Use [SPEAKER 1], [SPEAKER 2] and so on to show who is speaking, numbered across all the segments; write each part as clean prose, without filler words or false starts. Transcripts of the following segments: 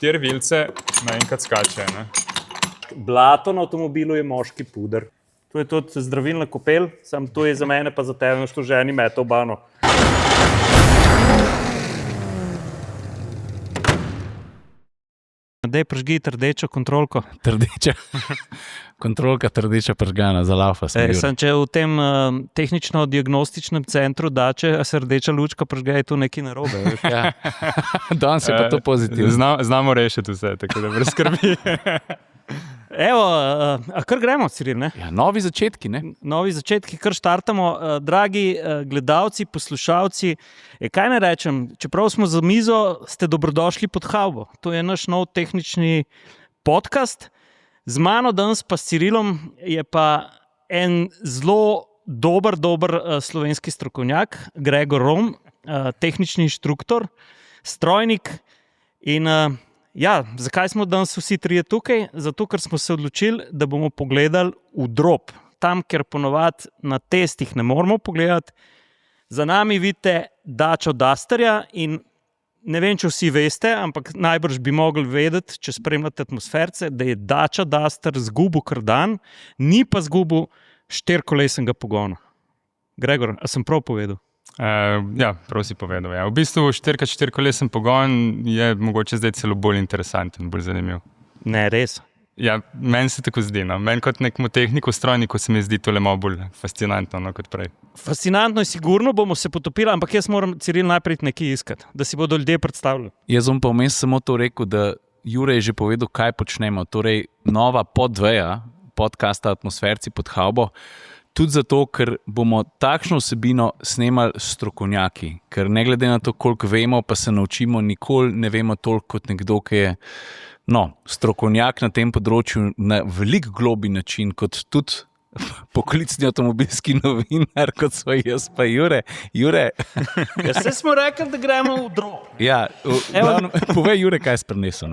[SPEAKER 1] 4 vilce naenkrat skače. Ne?
[SPEAKER 2] Blato na avtomobilu je moški puder. To je tudi zdravilna kopel, samo to je za mene pa za tebe, što ženi mete v bano. Dej prižgi rdečo kontrolko.
[SPEAKER 3] Rdeča. Kontrolka rdeča prižgana, za laufa sem.
[SPEAKER 2] Sem, če v tem tehnično-diagnostičnem centru Dače se rdeča lučka prižge, je tu nekaj narobe.
[SPEAKER 3] Ja. Danes je pa to pozitivno.
[SPEAKER 1] Znamo rešiti vse, tako da brez skrbi.
[SPEAKER 2] Evo, a kar gremo, Ciril, ne?
[SPEAKER 3] Ja, novi začetki, ne?
[SPEAKER 2] Novi začetki, kar štartamo. Dragi gledalci, poslušalci, kaj ne rečem, čeprav smo za mizo, ste dobrodošli pod Havbo. To je naš nov tehnični podcast. Z mano danes pa s Cirilom je pa en zelo dober slovenski strokovnjak, Gregor Rom, tehnični inštruktor, strojnik in ja, zakaj smo danes vsi trije tukaj? Zato, ker smo se odločili, da bomo pogledali v drop. Tam, ker ponovadi na testih ne moramo pogledati. Za nami vidite Dačo Dusterja in ne vem, če vsi veste, ampak najbrž bi mogli vedeti, če spremljate atmosferce, da je Dača Duster zgubil kardan, ni pa zgubil 4-kolesnega pogona. Gregor, a sem prav povedal?
[SPEAKER 1] Ja, prav si povedal. Ja. V bistvu 4x4 kolesen pogon je mogoče zdaj celo bolj interesanten, bolj zanimiv.
[SPEAKER 2] Ne, res.
[SPEAKER 1] Ja, meni se tako zdi. No. Meni kot nekmu tehniku, strojniku se mi zdi tole malo bolj fascinantno, no, kot prej.
[SPEAKER 2] Fascinantno in sigurno bomo se potopili, ampak jaz moram, Ciril, najprej nekaj iskati, da si bodo ljudje predstavljali.
[SPEAKER 3] Jaz bom pa vmes samo to rekel, da Jure je že povedal, kaj počnemo. Torej, nova podveja podcasta Atmosferci pod Havbo. Tudi zato, ker bomo takšno vsebino snemali strokovnjaki, ker ne glede na to, koliko vemo, pa se naučimo, nikoli ne vemo toliko kot nekdo, ki je strokovnjak na tem področju na velik globi način, kot tudi poklicni avtomobilski novinar, kot so jaz pa Jure. Jure.
[SPEAKER 2] Ja, se smo rekli, da gremo v drop.
[SPEAKER 3] Ja, povej Jure, kaj si prinesel.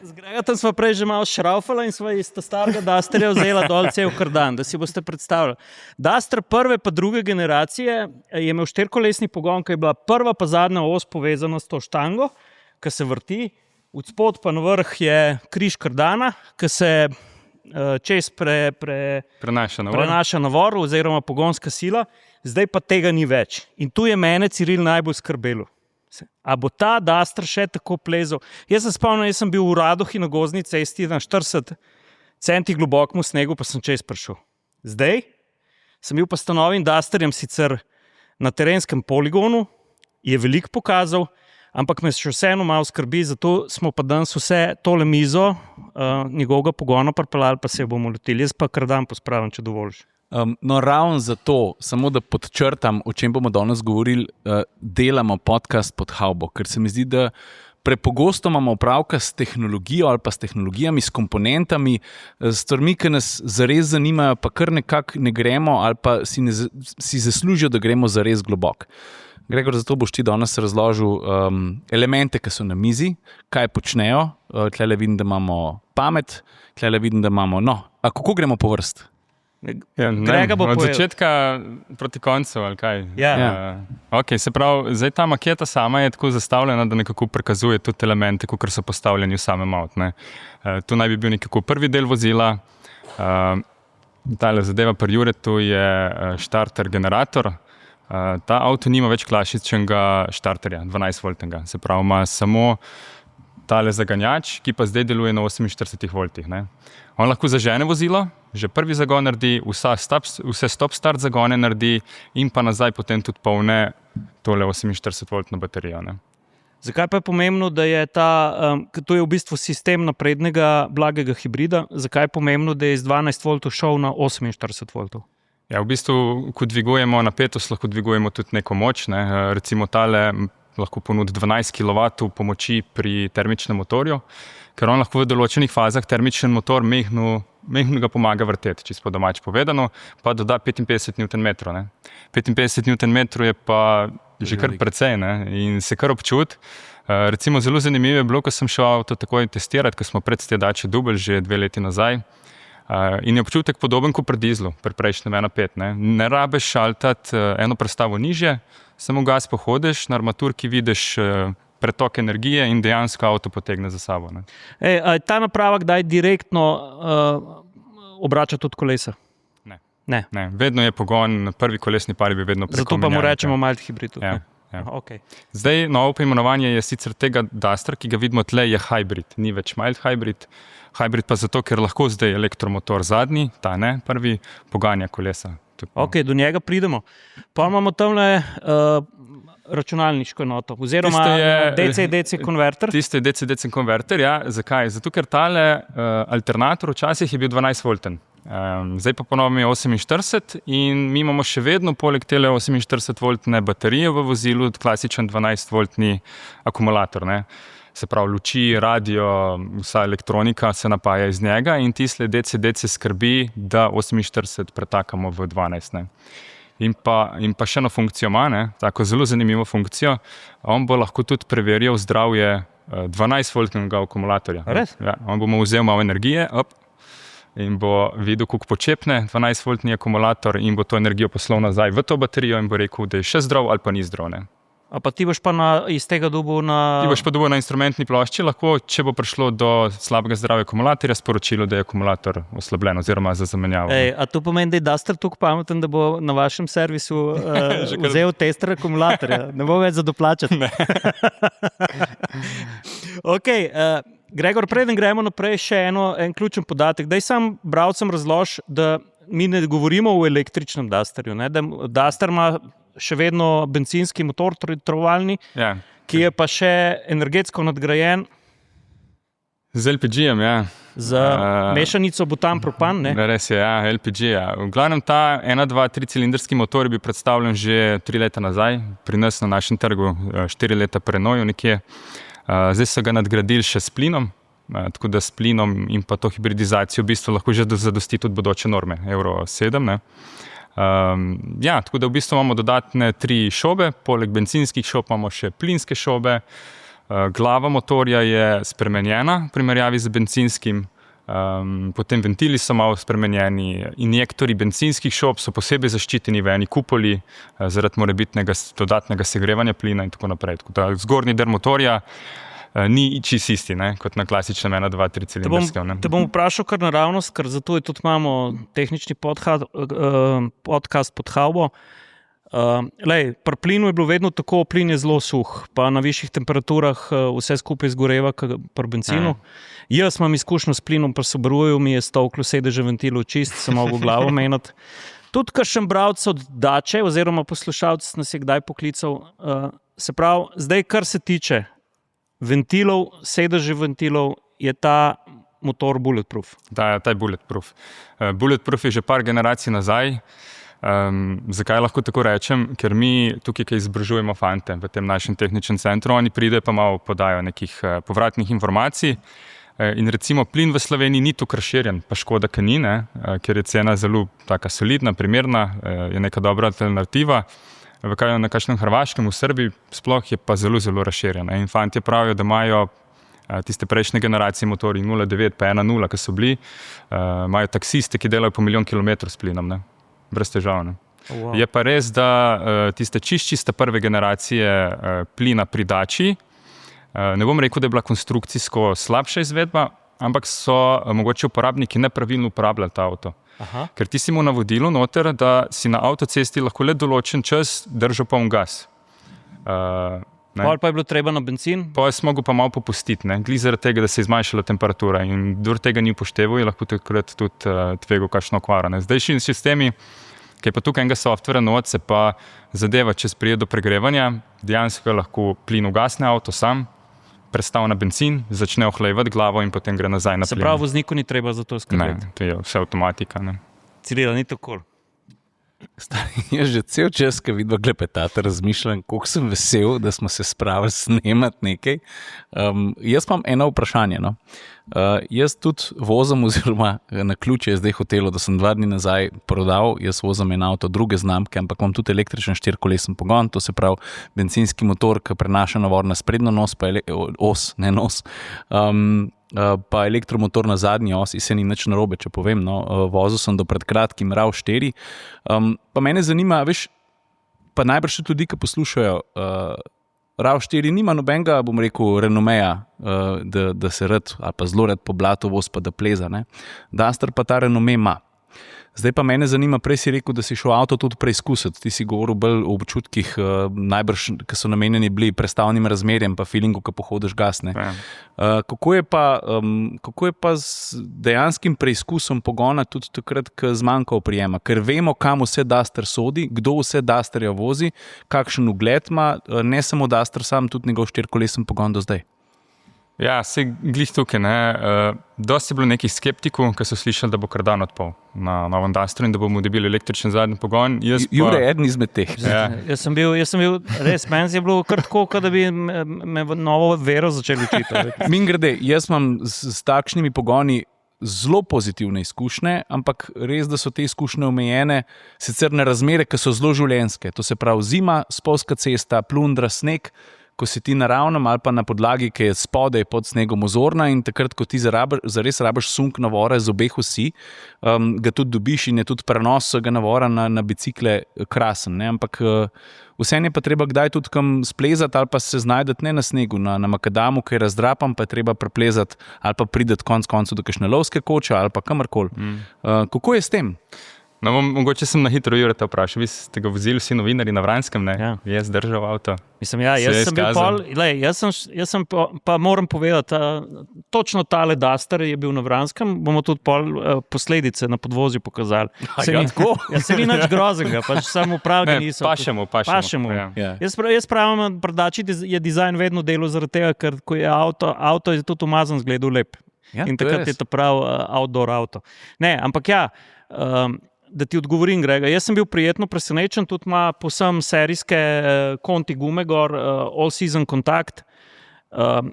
[SPEAKER 2] Z Gregatom smo prej že malo šraufala in smo iz starega Dusterja vzela dol cel kardan, da si boste predstavljali. Duster prve pa druge generacije je imel 4-kolesni pogon, ki je bila prva pa zadnja os povezana s to štango, ki se vrti, od spod pa na vrh je križ kardana, ki se čez prenaša na vor oziroma pogonska sila, zdaj pa tega ni več. In tu je mene, Ciril, najbolj skrbelo. A bo ta Duster še tako plezal? Jaz se spomnim, jaz sem bil v Radohi na gozdni cesti na 40 centi globokemu snegu, pa sem čez prišel. Zdaj sem bil pa s novim Dusterjem sicer na terenskem poligonu, je veliko pokazal, ampak me še vseeno malo skrbi, zato smo pa danes vse tole mizo njegovega pogona pripeljali, pa se bomo lotili. Jaz pa kardan pospravim, če dovoliš.
[SPEAKER 3] Ravno zato, samo da podčrtam, o čem bomo danes govorili, delamo podcast pod Havbo, ker se mi zdi, da prepogosto imamo opravka s tehnologijo ali pa s tehnologijami, s komponentami, s stvarmi, ki nas zares zanimajo, pa kar nekako ne gremo ali pa si zaslužijo, da gremo zares globok. Gregor, zato boš ti danes razložil elemente, ki so na mizi, kaj počnejo. Tlele vidim, da imamo pamet, tlele vidim, da imamo, a kako gremo po vrst?
[SPEAKER 1] Ja, od začetka proti koncu, ali kaj?
[SPEAKER 2] Ja.
[SPEAKER 1] Okay, se pravi, zdaj ta maketa sama je tako zastavljena, da nekako prikazuje tudi elemente, kot so postavljeni v samem avtu. Tu naj bi bil nekako prvi del vozila. Tale zadeva pri Juretu je štarter generator. Ta avto nima več klasičnega štarterja, 12-voltnega. Se pravi, ima samo tale zaganjač, ki pa zdaj deluje na 48 voltih. Ne? On lahko zažene vozilo, že prvi zagon naredi, vse stop-start zagone naredi in pa nazaj potem tudi polne tole 48-voltno baterijo. Ne?
[SPEAKER 2] Zakaj pa je pomembno, da je to je v bistvu sistem naprednega blagega hibrida, zakaj je pomembno, da je iz 12 voltov šel na 48 voltov?
[SPEAKER 1] Ja, v bistvu, ko dvigujemo napetost, lahko dvigujemo tudi neko moč. Ne? Recimo tale lahko ponudi 12 kW pomoči pri termičnem motorju, ker on lahko v določenih fazah termičen motor mehno ga pomaga vrteti, čisto po domač povedano, pa doda 55 Nm. 55 Nm je pa že kar precej, ne? In se kar občuti. Recimo zelo zanimivo je bilo, ko sem šel avto takoj testirati, ko smo pred Dačo Dubelj že 2 leti nazaj. In je občutek podoben kot pri dizlu, pri prejšnjem 1.5. Ne rabeš šaltati eno prestavo nižje, samo gas pohodiš, na armaturki vidiš pretok energije in dejansko avto potegne za sabo. Ne.
[SPEAKER 2] A je ta naprava kdaj direktno obrača tudi kolesa? Ne.
[SPEAKER 1] Vedno je pogon, prvi kolesni par je vedno preko
[SPEAKER 2] Zato pa mu rečemo mild hybrid.
[SPEAKER 1] Ja.
[SPEAKER 2] Okay.
[SPEAKER 1] Zdaj, novo poimenovanje je sicer tega Dustra, ki ga vidimo tle, je hybrid, ni več mild hybrid. Hybrid pa zato, ker lahko zdaj elektromotor zadnji, ta ne, prvi poganja kolesa.
[SPEAKER 2] Ok, do njega pridemo. Pa imamo tamle računalniško enoto, oziroma DC-DC konverter.
[SPEAKER 1] Tisto je DC-DC konverter, ja. Zakaj? Zato, ker tale alternator včasih je bil 12-volten. Zdaj pa ponovno je 48 in mi imamo še vedno poleg tele 48-voltne baterije v vozilu klasičen 12-voltni akumulator. Ne? Se pravi, luči, radio, vsa elektronika se napaja iz njega in tisle DC-DC skrbi, da 48 pretakamo v 12. Ne? In pa še eno funkcijo ima, ne? Tako zelo zanimivo funkcijo. On bo lahko tudi preverjal zdravje 12-voltnega akumulatorja.
[SPEAKER 2] Res?
[SPEAKER 1] Ja, on bo mu vzel malo energije, in bo videl, kako počepne 12-voltni akumulator in bo to energijo poslal nazaj v to baterijo in bo rekel, da je še zdrav ali pa ni zdrav. Ne?
[SPEAKER 2] A pa ti boš pa iz tega dobil na...
[SPEAKER 1] Ti boš pa dobil na instrumentni plošči, lahko, če bo prišlo do slabega zdravja akumulatorja, sporočilo, da je akumulator oslabljen oziroma za zamenjavo.
[SPEAKER 2] A to pomeni, da je Duster tako pameten, da bo na vašem servisu vzel tester akumulatorja? Ne bo več za doplačati?
[SPEAKER 1] Ne.
[SPEAKER 2] Gregor, preden gremo naprej, še en ključen podatek. Daj sam bralcem razloži, da mi ne govorimo o električnem Dusterju. Ne? Da Duster ima še vedno bencinski motor, trovalni,
[SPEAKER 1] ja,
[SPEAKER 2] ki je pa še energetsko nadgrajen
[SPEAKER 1] z LPG-jem, ja.
[SPEAKER 2] Za mešanico butan-propan, ne?
[SPEAKER 1] Res je, ja, LPG, ja. V glavnem ta 1, 2, 3 cilindrski motor je bil predstavljen že 3 leta nazaj, pri nas na našem trgu 4 leta prenoju nekje. Zdaj so ga nadgradili še s plinom, tako da s plinom in pa to hibridizacijo v bistvu lahko že zadosti tudi bodoče norme, Euro 7. Ne? Ja, tako da v bistvu imamo dodatne 3 šobe, poleg bencinskih šob imamo še plinske šobe, glava motorja je spremenjena v primerjavi z benzinskim, potem ventili so malo spremenjeni, injektori bencinskih šob so posebej zaščiteni v eni kupoli zaradi morebitnega dodatnega segrevanja plina in tako naprej. Tako da zgornji del motorja ni čisto isti, ne, kot na klasičnem 1, 2, 3 cilindrskem.
[SPEAKER 2] Te bom vprašal kar naravnost, ker zato je tudi imamo tehnični podcast pod havbo. Pri plinu je bilo vedno tako, plin je zelo suh, pa na višjih temperaturah vse skupaj zgoreva pri benzinu. Jaz imam izkušnjo s plinom pri Subaruju, mi je stolklo sedeže ventilov čist, sem mogel glavo menjati. Tudi kakšen bralec od Dače oziroma poslušalec nas je kdaj poklical. Se pravi, zdaj kar se tiče ventilov, sedeže ventilov, je ta motor bulletproof.
[SPEAKER 1] Da, ta je bulletproof. Bulletproof je že par generacij nazaj. Zakaj lahko tako rečem? Ker mi tukaj, ki izobražujemo fante v tem našem tehničnem centru, oni pridejo pa malo podajo nekih povratnih informacij. In recimo plin v Sloveniji ni tako razširjen, pa škoda, ker ni, ker je cena zelo taka solidna, primerna, je neka dobra alternativa. Na kakšnem Hrvaškem, v Srbiji sploh je pa zelo, zelo razširjen. In fantje pravijo, da imajo tiste prejšnje generacije motorji 0,9 pa 1,0, ki so bili, imajo taksiste, ki delajo po 1 milijon kilometrov s plinom, ne? Brez težav. Ne? Wow. Je pa res, da tiste čiste prve generacije plina pri Dači, ne bom rekel, da je bila konstrukcijsko slabša izvedba, ampak so mogoče uporabniki nepravilno uporabljali ta avto. Aha. Ker ti si mu navodilo noter, da si na avtocesti lahko le določen čas držal poln gas.
[SPEAKER 2] Pol pa je bilo treba na benzin?
[SPEAKER 1] Pol je mogel pa malo popustiti, glih zaradi tega, da se je zmanjšala temperatura in kdor tega ni upošteval, je lahko takrat tudi tvegal kakšno okvaro. Zdajšnji sistemi, ki je pa tukaj enega softvera not, se pa zadeva, če pride do pregrevanja, dejansko lahko plin ugasne avto sam, prestav na benzin, začne ohlajevati glavo in potem gre nazaj na plin.
[SPEAKER 2] Se pravi, vozniku ni treba za to skrbeti?
[SPEAKER 1] Ne, to je vse avtomatika. Ne.
[SPEAKER 2] Cirila, ni tako.
[SPEAKER 3] Stari, jaz že cel čas, ko vidva klepetata, razmišljam, koliko sem vesel, da smo se spravili snemati nekaj. Jaz imam eno vprašanje. No? Jaz tudi vozim, oziroma na ključe je zdaj hotelo, da sem 2 dni nazaj prodal, jaz vozim en avto druge znamke, ampak imam tudi električen 4-kolesen pogon, to se pravi bencinski motor, ki prenaša navor na sprednjo nos, pa pa elektromotor na zadnji osi, se ni nič narobe, če povem, no, vozil sem do pred kratkim RAV4. Pa mene zanima, veš, pa najbrž tudi, ki poslušajo RAV4 nima nobenega, bom rekel, renomeja, da se rad ali pa zelo rad po blatu voz pa da pleza. Ne? Duster pa ta renome ima. Zdaj pa mene zanima, prej si rekel, da si šel avto tudi preizkusiti. Ti si govoril bolj o občutkih, najbrž, ki so namenjeni bili prestavnim razmerjem, pa feelingu, ko pohodiš gas. Kako je pa z dejanskim preizkusom pogona tudi takrat, ko zmanjka oprijema? Ker vemo, kam vse Duster sodi, kdo vse Dusterja vozi, kakšen ugled ima, ne samo Duster sam, tudi njegov 4-kolesen pogon do zdaj.
[SPEAKER 1] Ja, se glih tukaj. Dosti je bilo nekih skeptikov, ki so slišali, da bo kardan odpal na novem Dusterju in da bomo dobili električen zadnji pogon.
[SPEAKER 3] Jure je eden izmed teh.
[SPEAKER 1] Ja.
[SPEAKER 2] Jaz sem bil res, meni je bilo kar tako, kot da bi me novo vero začeli učiti.
[SPEAKER 3] Mimogrede, jaz imam s takšnimi pogoni zelo pozitivne izkušnje, ampak res, da so te izkušnje omejene sicer na razmere, ki so zelo življenjske. To se pravi zima, spolzka cesta, plundra, sneg, ko si ti naravnem ali pa na podlagi, ki je spodaj pod snegom ozorna in takrat, ko ti zares rabiš sunk navora z obeh osi, ga tudi dobiš in je tudi prenos ga navora na bicikle krasen. Ne? Ampak vseeno je pa treba kdaj tudi kam splezati ali pa se znajdeti ne na snegu, na makadamu, ki je razdrapan, pa je treba preplezati ali pa prideti konc koncu do kakšne lovske koče ali pa kamorkoli. Kako je s tem?
[SPEAKER 1] No, mogoče sem na hitro Jureta vprašal, vi ste ga vozili vsi novinarji na Vranskem, ne?
[SPEAKER 2] Ja.
[SPEAKER 1] Jaz držal avto.
[SPEAKER 2] Mislim, ja, jaz sem bil pol, jaz sem pa moram povedati, točno tale Duster je bil na Vranskem, bomo tudi pol posledice na podvozju pokazali. Se ni nič groznega, pač samo upravljanje niso.
[SPEAKER 1] Pašemo.
[SPEAKER 2] Ja. Jaz pravim, predači je dizajn vedno delal zaradi tega, ker ko je avto je tudi umazan zgledal lep.
[SPEAKER 3] Ja,
[SPEAKER 2] in takrat je to prav outdoor avto. Ne, ampak ja, da ti odgovorim, Grega. Jaz sem bil prijetno presenečen, tudi ima povsem serijske konti gume gor, all season kontakt.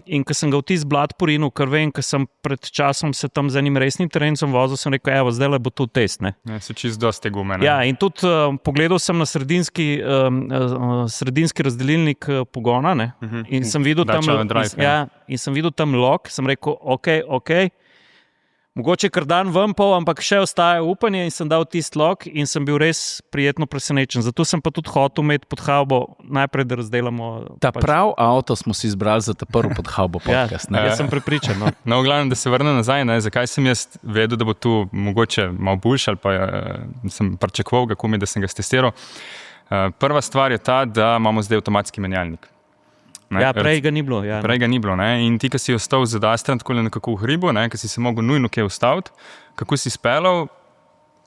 [SPEAKER 2] In ko sem ga v tisti blat porinil, ker vem, ko sem pred časom se tam z enim resnim terencem vozil, sem rekel, evo, zdaj bo to test. Ne?
[SPEAKER 1] Ja, so čist dosti gume. Ne?
[SPEAKER 2] Ja, in tudi pogledal sem na sredinski razdelilnik pogona, ne? In sem videl tam lok, sem rekel, ok, mogoče kardan ven pol, ampak še ostaja upanje in sem dal tisti lok in sem bil res prijetno presenečen. Zato sem pa tudi hotel imeti pod havbo najprej, da razdelamo.
[SPEAKER 3] Prav avto smo si izbrali za ta prvi pod havbo podcast.
[SPEAKER 2] Ja, jaz sem prepričan. No.
[SPEAKER 1] No, v glavnem, da se vrnem nazaj, zakaj sem jaz vedel, da bo tu mogoče malo boljši ali pa sem pričakoval, da sem ga testiral. Prva stvar je ta, da imamo zdaj avtomatski menjalnik. Ne?
[SPEAKER 2] Ja, prej ga ni bilo. Ja,
[SPEAKER 1] prej ga ni bilo. Ne? In ti, ki si ostal z Dusterjem tako nekako v hribu, ki si se mogel nujno kaj ustaviti, kako si speljal,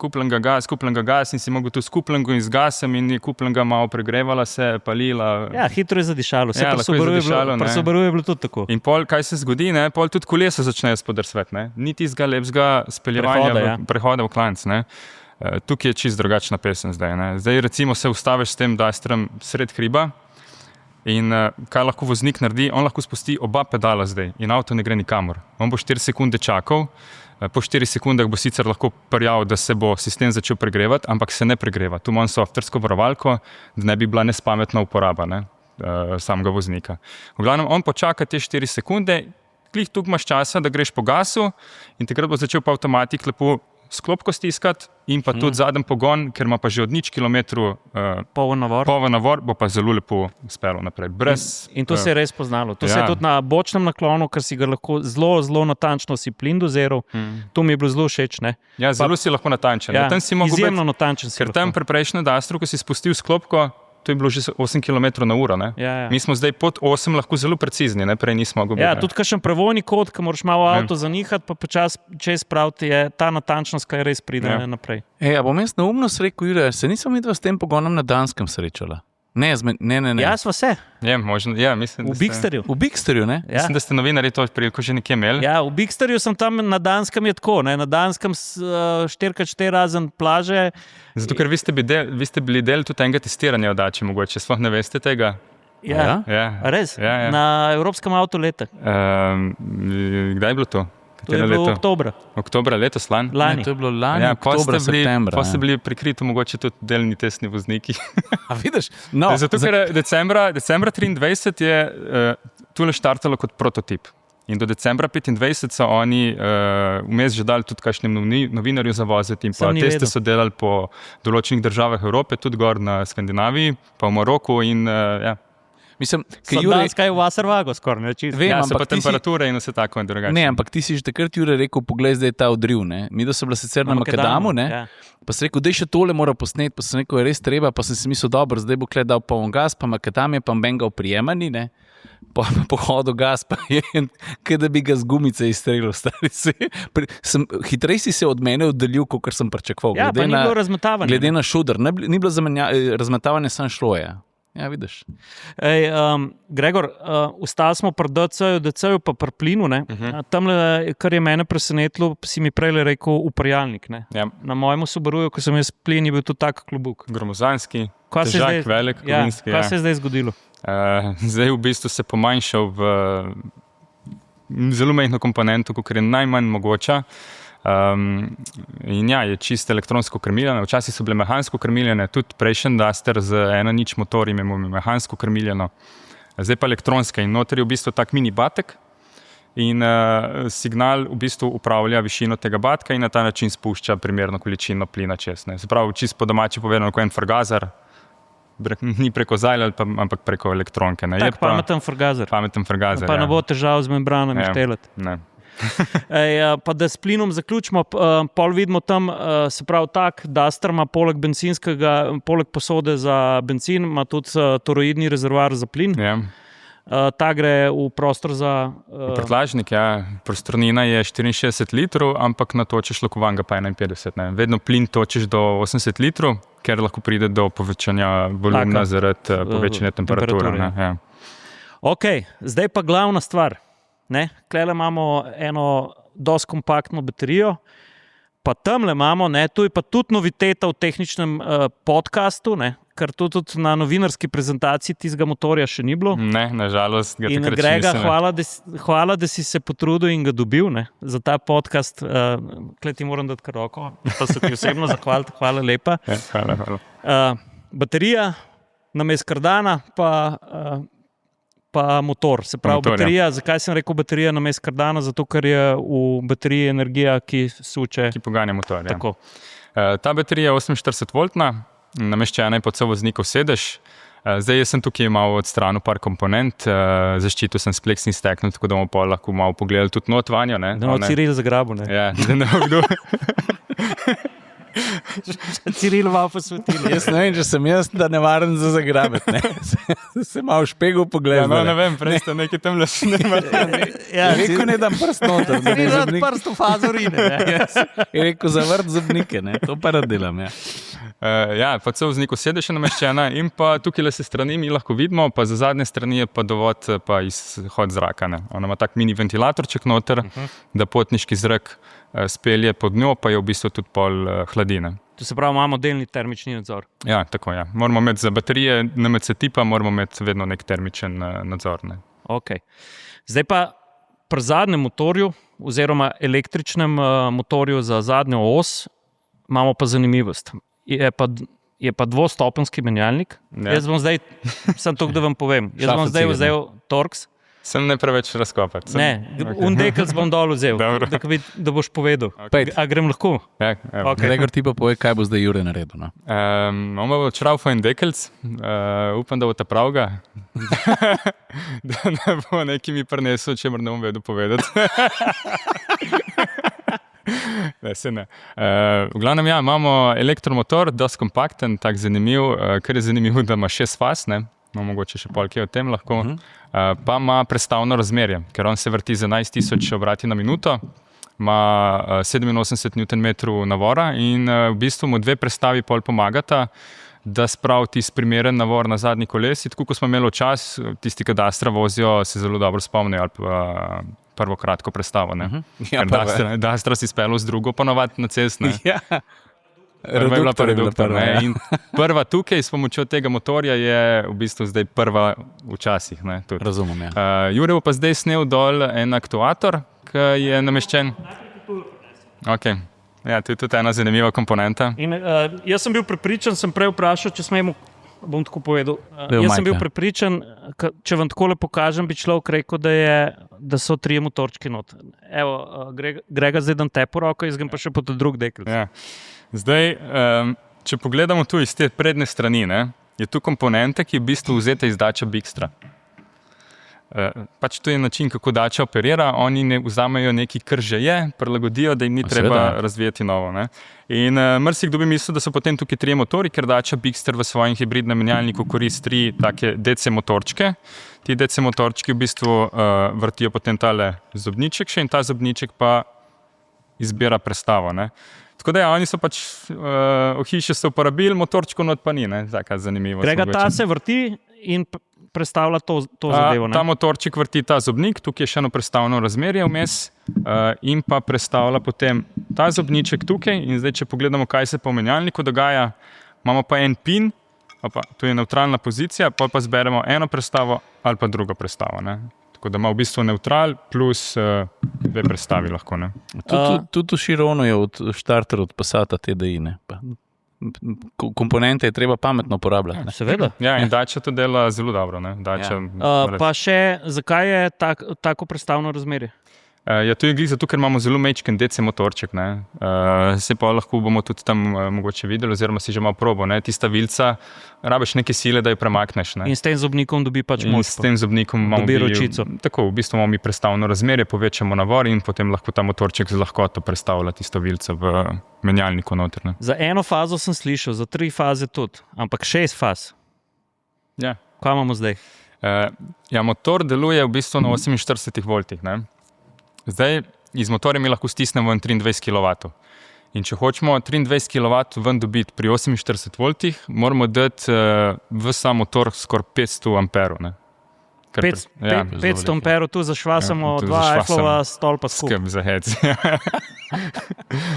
[SPEAKER 1] kupljen ga gas in si mogel tu s kupljengo in z gasem in je kupljenga malo pregrevala se, palila.
[SPEAKER 2] Ja, hitro je zadišalo. Vse pri Subaru je bilo tudi tako.
[SPEAKER 1] In pol, kaj se zgodi, pol tudi kolesa začnejo spodrsvet. Ni tistega lepšega speljevanja prehoda v klanc. Tukaj je čist drugačna pesem zdaj. Zdaj recimo se ustaviš s tem Dusterjem sred hriba. In kaj lahko voznik naredi? On lahko spusti oba pedala zdaj in avto ne gre nikamor. On bo 4 sekunde čakal, po 4 sekundah bo sicer lahko prijavil, da se bo sistem začel pregrevati, ampak se ne pregreva. Tu imam softversko varovalko, da ne bi bila nespametna uporaba samega voznika. V glavnem, on počaka te 4 sekunde, glih tukaj imaš časa, da greš po gasu in takrat bo začel pa avtomatik lepo sklopko stiskati in pa tudi zadnji pogon, ker ima pa že od 0 kilometrov
[SPEAKER 2] poln
[SPEAKER 1] navor, bo pa zelo lepo speljal naprej.
[SPEAKER 2] In to se je res poznalo. To se je tudi na bočnem naklonu, ker si ga lahko zelo natančno si plin dozeral. To mi je bilo zelo všeč.
[SPEAKER 1] Ja, zelo si lahko natančen.
[SPEAKER 2] Ja, izjemno natančen si.
[SPEAKER 1] Ker tam pri prejšnjem Dusterju, ko si spustil sklopko, to je bilo že 8 km/h.
[SPEAKER 2] Ja.
[SPEAKER 1] Mi smo zdaj pod 8 lahko zelo precizni, prej nismo mogli biti.
[SPEAKER 2] Ja, tudi kakšen prevojni kod, ko moraš malo avto zanihati, pa počasi čez spraviti, je ta natančnost, kaj res pride naprej.
[SPEAKER 3] Bom jaz neumnost rekel, Jure, se nisem videl s tem pogonom na Danskem srečala. Ne.
[SPEAKER 2] Ja, smo se.
[SPEAKER 1] Je, možno, ja, mislim,
[SPEAKER 2] v Bigsterju.
[SPEAKER 3] V Bigsterju, ne?
[SPEAKER 2] Ja.
[SPEAKER 1] Mislim, da ste novinarji to priliko že nekje imeli.
[SPEAKER 2] Ja, v Bigsterju sem tam, na Danskem je tako, na Danskem 4x4 razen plaže.
[SPEAKER 1] Zato, ker vi ste bili del tudi enega testiranja odače, mogoče, sploh ne veste tega.
[SPEAKER 2] Ja. Res?
[SPEAKER 1] Ja.
[SPEAKER 2] Na Evropskem avtoletu.
[SPEAKER 1] Kdaj je bilo to?
[SPEAKER 2] To je bilo
[SPEAKER 1] Oktobra letos lani.
[SPEAKER 3] Ne, to je bilo lani, oktobra, septembra.
[SPEAKER 1] Pa ste bili prikriti mogoče tudi delni testni vozniki.
[SPEAKER 3] A vidiš? No,
[SPEAKER 1] zato, ker decembra 23 je tule štartalo kot prototip. In do decembra 25 so oni vmes že dali tudi kakšnim novinarju zavoziti in pa teste so delali po določenih državah Evrope, tudi gor na Skandinaviji, pa v Maroku in ja.
[SPEAKER 3] Mislim,
[SPEAKER 2] Sandanska je v Wasserwago skoraj, ne čisto.
[SPEAKER 3] Vem,
[SPEAKER 1] Ja, so pa
[SPEAKER 3] ampak ti si-
[SPEAKER 1] temperature in vse tako in drugače.
[SPEAKER 3] Ne, ampak ti si že takrat, Jure, rekel, poglej, zdaj je ta odriv. Ne? Mi da so bila sicer na Makadamu, ne?
[SPEAKER 2] Ja.
[SPEAKER 3] Pa si rekel, da je še tole mora posneti, pa sem rekel, je res treba, pa sem si mislil, dobro, zdaj bo kle dal poln gas, pa Makadam je pa bengal prijemani, ne? Po hodu gas, pa je, kaj da bi ga z gumice izstrelil. Hitrej si se od mene oddaljil, kot sem pričakoval.
[SPEAKER 2] Ja, pa ni bilo razmetavanje.
[SPEAKER 3] Glede na šuder, ni bilo razmetavanje, samo šlo je. Ja, vidiš.
[SPEAKER 2] Ej, Gregor, ustali smo pri DC-ju pa pri plinu. Tamle, kar je mene presenetilo, si mi prej rekel uparjalnik.
[SPEAKER 1] Ja.
[SPEAKER 2] Na mojem Subaruju, ko sem jaz plin, je bil to tak klobuk.
[SPEAKER 1] Gromozanski,
[SPEAKER 2] Kaj se
[SPEAKER 1] težak,
[SPEAKER 2] zdaj-
[SPEAKER 1] velik,
[SPEAKER 2] Ja,
[SPEAKER 1] kovinski.
[SPEAKER 2] kaj se je zdaj zgodilo?
[SPEAKER 1] Zdaj v bistvu se pomanjšal v zelo majhno komponento, kot je najmanj mogoča. In ja, je čisto elektronsko krmiljeno. Včasih so bile mehansko krmiljene, tudi prejšnji Duster z 1.0 motorjem je imel mehansko krmiljeno. Zdaj pa elektronska in noter je v bistvu tak mini batek in signal v bistvu upravlja višino tega batka in na ta način spušča primerno količino plina čez. Se pravi, čisto po domači povedano, kot en frgazer, ni preko zajla, ampak preko elektronke. Ne. Je
[SPEAKER 2] Tak pameten frgazer.
[SPEAKER 1] pameten frgazer.
[SPEAKER 2] Pa ne bo težav z membranami
[SPEAKER 1] Ja.
[SPEAKER 2] štelati.
[SPEAKER 1] Ne.
[SPEAKER 2] Pa da s plinom zaključimo, pol vidimo tam, se pravi tak, Duster ima poleg bencinskega, poleg posode za bencin, ima tudi toroidni rezervoar za plin.
[SPEAKER 1] Ja.
[SPEAKER 2] Ta gre v prostor za...
[SPEAKER 1] Prtlažnik, ja. Prostornina je 64 litrov, ampak natočiš lokovanga pa 51. Ne. Vedno plin točiš do 80 litrov, ker lahko pride do povečanja volumna
[SPEAKER 2] Tlaka.
[SPEAKER 1] zaradi povečanja temperature.
[SPEAKER 2] Temperature,
[SPEAKER 1] Ne. Ja.
[SPEAKER 2] Ok, zdaj pa glavna stvar. Klele imamo eno dosti kompaktno baterijo, pa tamle imamo, tu je pa tudi noviteta v tehničnem podcastu, ker tudi na novinarski prezentaciji tistega motorja še ni bilo.
[SPEAKER 1] Ne, nažalost ga
[SPEAKER 2] In
[SPEAKER 1] takrat še
[SPEAKER 2] Grega,
[SPEAKER 1] nisem.
[SPEAKER 2] hvala, da si se potrudil in ga dobil za ta podcast. Klej ti moram dati kar roko, pa se ti osebno zahvaliti, hvala lepa.
[SPEAKER 1] Ja, hvala.
[SPEAKER 2] Baterija, namesto kardana, pa motor. Se pravi,
[SPEAKER 1] Motor, ja.
[SPEAKER 2] baterija. Zakaj sem rekel baterija namesto kardana? Zato, ker je v bateriji energija, ki suče.
[SPEAKER 1] Ki poganja motor. Ja.
[SPEAKER 2] Tako.
[SPEAKER 1] Ta baterija je 48-voltna, nameščena je pod sovoznikov sedež. Zdaj jaz sem tukaj malo odstranil par komponent, zaščitil sem s pleksnim steknom, tako da bomo pa lahko malo pogledali tudi not vanjo.
[SPEAKER 2] Da imamo Ciril zagrabil.
[SPEAKER 1] Ja, da ne bo kdo.
[SPEAKER 2] Ciril malo posvetil.
[SPEAKER 3] Jaz ne vem, če sem jaz, da ne varen za zagrabiti. Se malo špegel
[SPEAKER 1] Ja,
[SPEAKER 3] pogled.
[SPEAKER 1] no, ne vem, prej ste nekaj tam le snimali.
[SPEAKER 2] Ja,
[SPEAKER 3] Rekel ne dam prst noter, da ne
[SPEAKER 2] Ciril rad
[SPEAKER 3] zobnik.
[SPEAKER 2] prst v fazorine.
[SPEAKER 3] Je rekel zavrt zobnike, ne? To pa rad delam, ja.
[SPEAKER 1] Ja, pa so vzniku sedež je nameščena in pa tukaj le se strani mi lahko vidimo, pa za zadnje strani je pa dovod pa izhod zraka. Ne. Ona ima tak mini ventilatorček noter, da potniški zrak spelje pod njo, pa je v bistvu tudi pol hladine.
[SPEAKER 2] To se pravi, imamo delni termični nadzor.
[SPEAKER 1] Ja, tako je. Ja. Moramo imeti za baterije NMC tipa, moramo imeti vedno nek termičen nadzor. Ne.
[SPEAKER 2] Okay. Zdaj pa pri zadnjem motorju, oziroma električnem motorju za zadnjo os, imamo pa zanimivost. Je pa dvostopenjski menjalnik.
[SPEAKER 1] Ja.
[SPEAKER 2] Jaz bom zdaj, samo to, da vam povem, jaz bom zdaj vzel Torx.
[SPEAKER 1] Sem ne preveč razkopati.
[SPEAKER 2] Undekelc bom dol vzel, da boš povedal.
[SPEAKER 3] Pejt.
[SPEAKER 2] A grem lahko?
[SPEAKER 1] Ja,
[SPEAKER 2] Okay.
[SPEAKER 3] Gregor ti pa pove, kaj bo zdaj Jure naredil. No?
[SPEAKER 1] Imamo šraufa in dekelc, upam, da bo ta pravga, da ne bo neki mi prinesel, če ne bom vedel povedati. Ne, se ne. V glavnem, ja, imamo elektromotor, dosti kompakten, tak zanimiv, ker je zanimivo, da ima 6 faz, ne? No, mogoče še polkje o tem lahko, pa ima prestavno razmerje, ker on se vrti za 11.000 obrati na minuto, ima 87 Nm navora in v bistvu mu dve prestavi pol pomagata, da spravi tisti primeren navor na zadnji kolesi, tako kot smo imeli čas, tisti, ki Dastra vozijo, se zelo dobro spomnijo ali pa prvo kratko prestavo.
[SPEAKER 3] Ja,
[SPEAKER 1] Dastra si spelo z drugo ponovadi na cest.
[SPEAKER 3] Ja.
[SPEAKER 1] Prva je bila reduktor.
[SPEAKER 3] Ja.
[SPEAKER 1] In prva tukaj s pomočjo tega motorja je v bistvu zdaj prva včasih.
[SPEAKER 3] Razumem, ja.
[SPEAKER 1] Jure bo pa zdaj snel dol en aktuator, ki je nameščen. Okay. Ja, to je tudi ena zanimiva komponenta.
[SPEAKER 2] In, jaz sem bil prepričan, sem prej vprašal, če smemo, bom tako povedal. Jaz sem bil prepričan, če vam tako le pokažem, bi človek rekel, da so 3 motorčki not. Evo, Grega zdaj dam tepo roko, jaz grem pa še po ta drug dekel.
[SPEAKER 1] Ja. Zdaj, če pogledamo tu iz te prednje strani, je tu komponenta, ki je v bistvu vzeta iz dača Bigstra. pač to je način, kako Dacia operira, oni ne vzamejo nekaj, kar že je, prilagodijo, da jim ni treba razvijati novo. Ne? In marsikdo bi mislil, da so potem tukaj 3 motorji, ker Dacia Bigster v svojem hibridnem menjalniku koristi 3 take DC motorčke. Ti DC motorčki v bistvu vrtijo potem tale zobniček še in ta zobniček pa izbira prestavo. Ne? Tako da oni so pač v hiši so uporabili, motorčko not pa ni, taka zanimivost.
[SPEAKER 2] Grega, ta se vrti in prestavlja to zadevo.
[SPEAKER 1] Ta motorček vrti ta zobnik, tukaj je še eno prestavno razmerje vmes in pa prestavlja potem ta zobniček tukaj in zdaj, če pogledamo, kaj se po menjalniku dogaja, imamo pa en pin, to je nevtralna pozicija, pa zberemo eno prestavo ali pa drugo prestavo. Ne? Tako da ima v bistvu neutral plus 2 prestavi lahko. Ne?
[SPEAKER 3] Tudi v Chironu je od štarter od Passata TDI. Ne? Komponente je treba pametno uporabljati.
[SPEAKER 2] Seveda.
[SPEAKER 1] Ja, in Dacia to dela zelo dobro.
[SPEAKER 2] Pa še, zakaj je tako prestavno razmerje?
[SPEAKER 1] Ja, to je glih zato, ker imamo zelo majčken DC motorček. Se pa lahko bomo tudi tam mogoče videli, oziroma si že malo probo. Tista vilca, rabiš neke sile, da jo premakneš.
[SPEAKER 2] In s tem zobnikom dobi pač moč.
[SPEAKER 1] S tem zobnikom
[SPEAKER 2] dobi ročico.
[SPEAKER 1] Tako, v bistvu imamo mi prestavno razmerje, povečamo navor in potem lahko ta motorček z lahkoto prestavlja tisto vilco v menjalniku noter. Ne.
[SPEAKER 2] Za 1 fazo sem slišal, za 3 faze tudi, ampak 6 faz.
[SPEAKER 1] Ja.
[SPEAKER 2] Kaj imamo zdaj?
[SPEAKER 1] Motor deluje v bistvu na 48 voltih. Zdaj, iz motorja mi lahko stisnemo 23 kW. In če hočemo 23 kW ven dobiti pri 48 voltih, moramo dati v sam motor skoraj 500 amperov.
[SPEAKER 2] 500 amperov, tu zašvasamo 2 Eifflova stolpa skupaj.
[SPEAKER 1] Skrb za hec.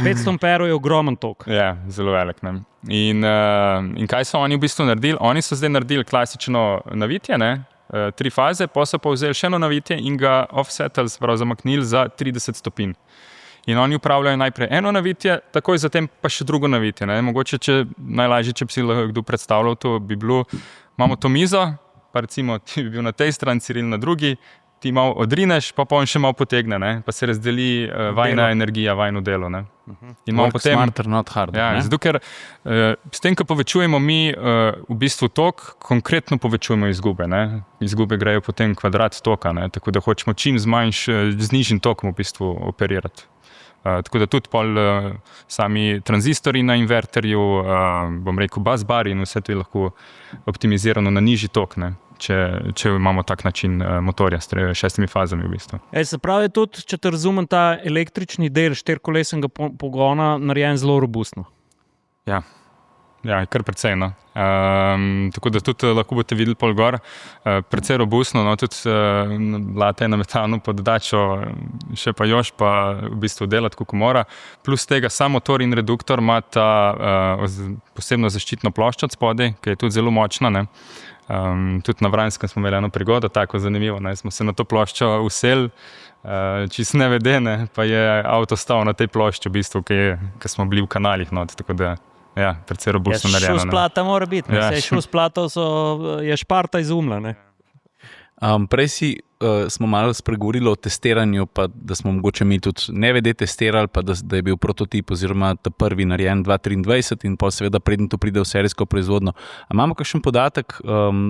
[SPEAKER 2] 500 amperov je ogromen tok.
[SPEAKER 1] Ja, zelo velik. Ne? In kaj so oni v bistvu naredili? Oni so zdaj naredili klasično navitje, 3 faze, pa so pa vzeli še eno navitje in ga offsetali, zamaknili za 30 stopinj. In oni upravljajo najprej eno navitje, takoj zatem pa še drugo navitje. Mogoče, najlažje, če bi si kdo predstavljal, to bi bilo, imamo to mizo, pa recimo ti bi bil na tej strani, Ciril na drugi, ti malo odrineš, pa on še malo potegne, pa se razdeli vajna energija, vajno delo. In
[SPEAKER 3] Work potem, smarter, not harder.
[SPEAKER 1] Ja, zato, ker s tem, ko povečujemo mi v bistvu tok, konkretno povečujemo izgube. Izgube grejo potem kvadrat toka, tako da hočemo čim z nižjim tokom v bistvu operirati. Tako da tudi sami tranzistori na inverterju, bom rekel busbar in vse to je lahko optimizirano na nižji tok, če imamo tak način motorja s 6 fazami v bistvu.
[SPEAKER 2] Se pravi tudi, če te razumem, ta električni del 4-kolesnega pogona narejen zelo robustno.
[SPEAKER 1] Ja, kar precej. Tako da tudi lahko boste videli pol gor, precej robustno, tudi lata je na metanu pod Dačo, še pa jož pa v bistvu delati, kako mora. Plus tega sam motor in reduktor ima ta posebno zaščitno ploščo od spodaj, ki je tudi zelo močna. Tudi na Vranskem smo imeli eno prigodo, tako zanimivo. Smo se na to ploščo useli, čisto nevedene, pa je avto stal na tej plošči, v bistvu, ki smo bili v kanalih. Tako da ja, precej robustno narejeno.
[SPEAKER 2] Šusplata mora biti, šusplato je šparta izumla.
[SPEAKER 3] Prej smo malo spregovorili o testiranju, pa da smo mogoče mi tudi nevede testirali, pa da je bil prototip oziroma ta prvi narejen 2023 in pa seveda predtem to pride v serijsko proizvodno. A imamo kakšen podatek,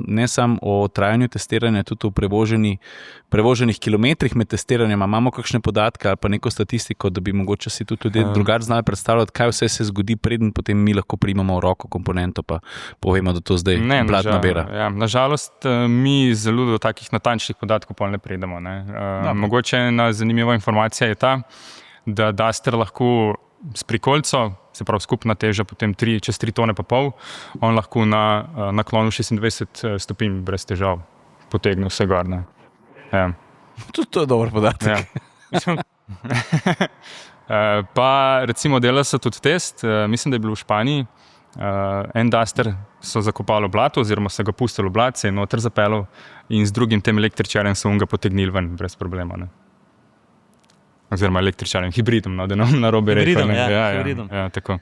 [SPEAKER 3] ne samo o trajanju testiranja, tudi o prevoženih kilometrih med testiranjem, imamo kakšne podatke ali pa neko statistiko, da bi mogoče si tudi drugače znali predstavljati, kaj vse se zgodi, predtem potem mi lahko primamo v roko komponento, pa povemo, da to zdaj blatna bera.
[SPEAKER 1] Ja, nažalost, mi zelo do takih natančnih podatkov ne pridemo. Mogoče ena zanimiva informacija je ta, da Duster lahko s prikolico, se pravi skupna teža potem čez 3 tone pa pol, on lahko na naklonu 26 stopinj brez težav potegne vse gor. Ja.
[SPEAKER 3] Tudi to je dober podatek.
[SPEAKER 1] Ja. Pa recimo delali so tudi test, mislim, da je bil v Španiji, en Duster so zakopali v blato oziroma so ga pustili v blat, se je noter zapeljal in z drugim tem električarjem so ga potegnili ven brez problema. Oziroma električarjem, hibridom, da nam narobe rekel.
[SPEAKER 2] Hibridom, ja, hibridom.
[SPEAKER 1] Ja, tako.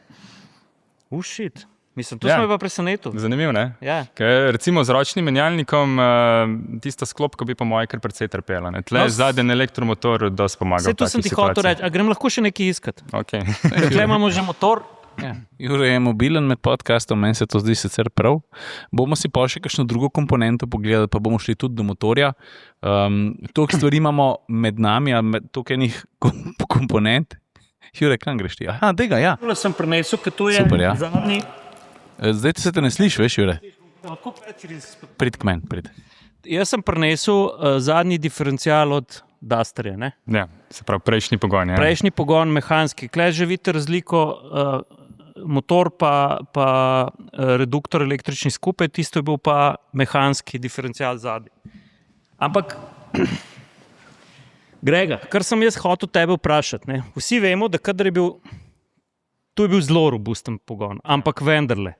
[SPEAKER 2] Shit. Mislim, to smo pa presenetili.
[SPEAKER 1] Zanimivo, ne?
[SPEAKER 2] Ja.
[SPEAKER 1] Ker recimo z ročnim menjalnikom tista sklopka bi po moje kar precej trpela. Tle zadnji elektromotor dosti pomaga v takih situacijah.
[SPEAKER 2] Se tu sem ti hotel reči, a grem lahko še nekaj iskati?
[SPEAKER 1] Okay.
[SPEAKER 2] Tle imamo že motor,
[SPEAKER 3] Ja. Jure je mobilen med podcastom, meni se to zdi sicer prav. Bomo si pa še kakšno drugo komponento pogledali, pa bomo šli tudi do motorja. Toliko stvari imamo med nami, toliko enih komponent. Jure, kam greš ti? Aha, tega, ja.
[SPEAKER 2] Tole sem prinesel, ker to je
[SPEAKER 3] Super, ja.
[SPEAKER 2] zadnji.
[SPEAKER 3] Zdaj se te ne sliši, veš, Jure? Prid k meni, prid.
[SPEAKER 2] Jaz sem prinesel zadnji diferencial od Dusterja. Ne?
[SPEAKER 1] Ja, se pravi, prejšnji pogon. Ja.
[SPEAKER 2] Prejšnji pogon, mehanski. Klej že vidite razliko, motor pa reduktor električni skupaj, tisto je bil pa mehanski diferencial zadnji. Ampak, Grega, kar sem jaz hotel tebe vprašati, ne? Vsi vemo, da kadar je bil, to je bil zelo robusten pogon, ampak vendarle,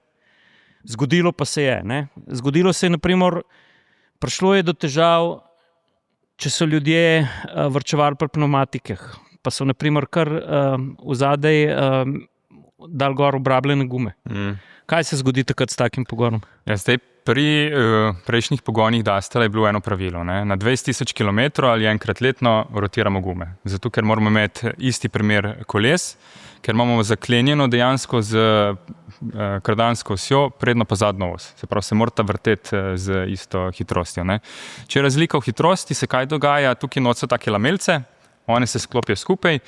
[SPEAKER 2] zgodilo pa se je. Ne? Zgodilo se je, naprimer, prišlo je do težav, če so ljudje varčevali pri pneumatikah, pa so naprimer kar vzadej dal gor obrabljene gume. Kaj se zgodi takrat s takim pogonom?
[SPEAKER 1] Ja, zdaj pri prejšnjih pogonih Dusterja je bilo eno pravilo. Ne? Na 20.000 km ali enkrat letno rotiramo gume. Zato, ker moramo imeti isti primer koles, ker imamo zaklenjeno dejansko z kardansko osjo, prednjo pa zadnjo os. Se pravi, se morata vrteti z isto hitrostjo. Ne? Če je razlika v hitrosti, se kaj dogaja? Tukaj noč so take lamelce, one se sklopijo skupaj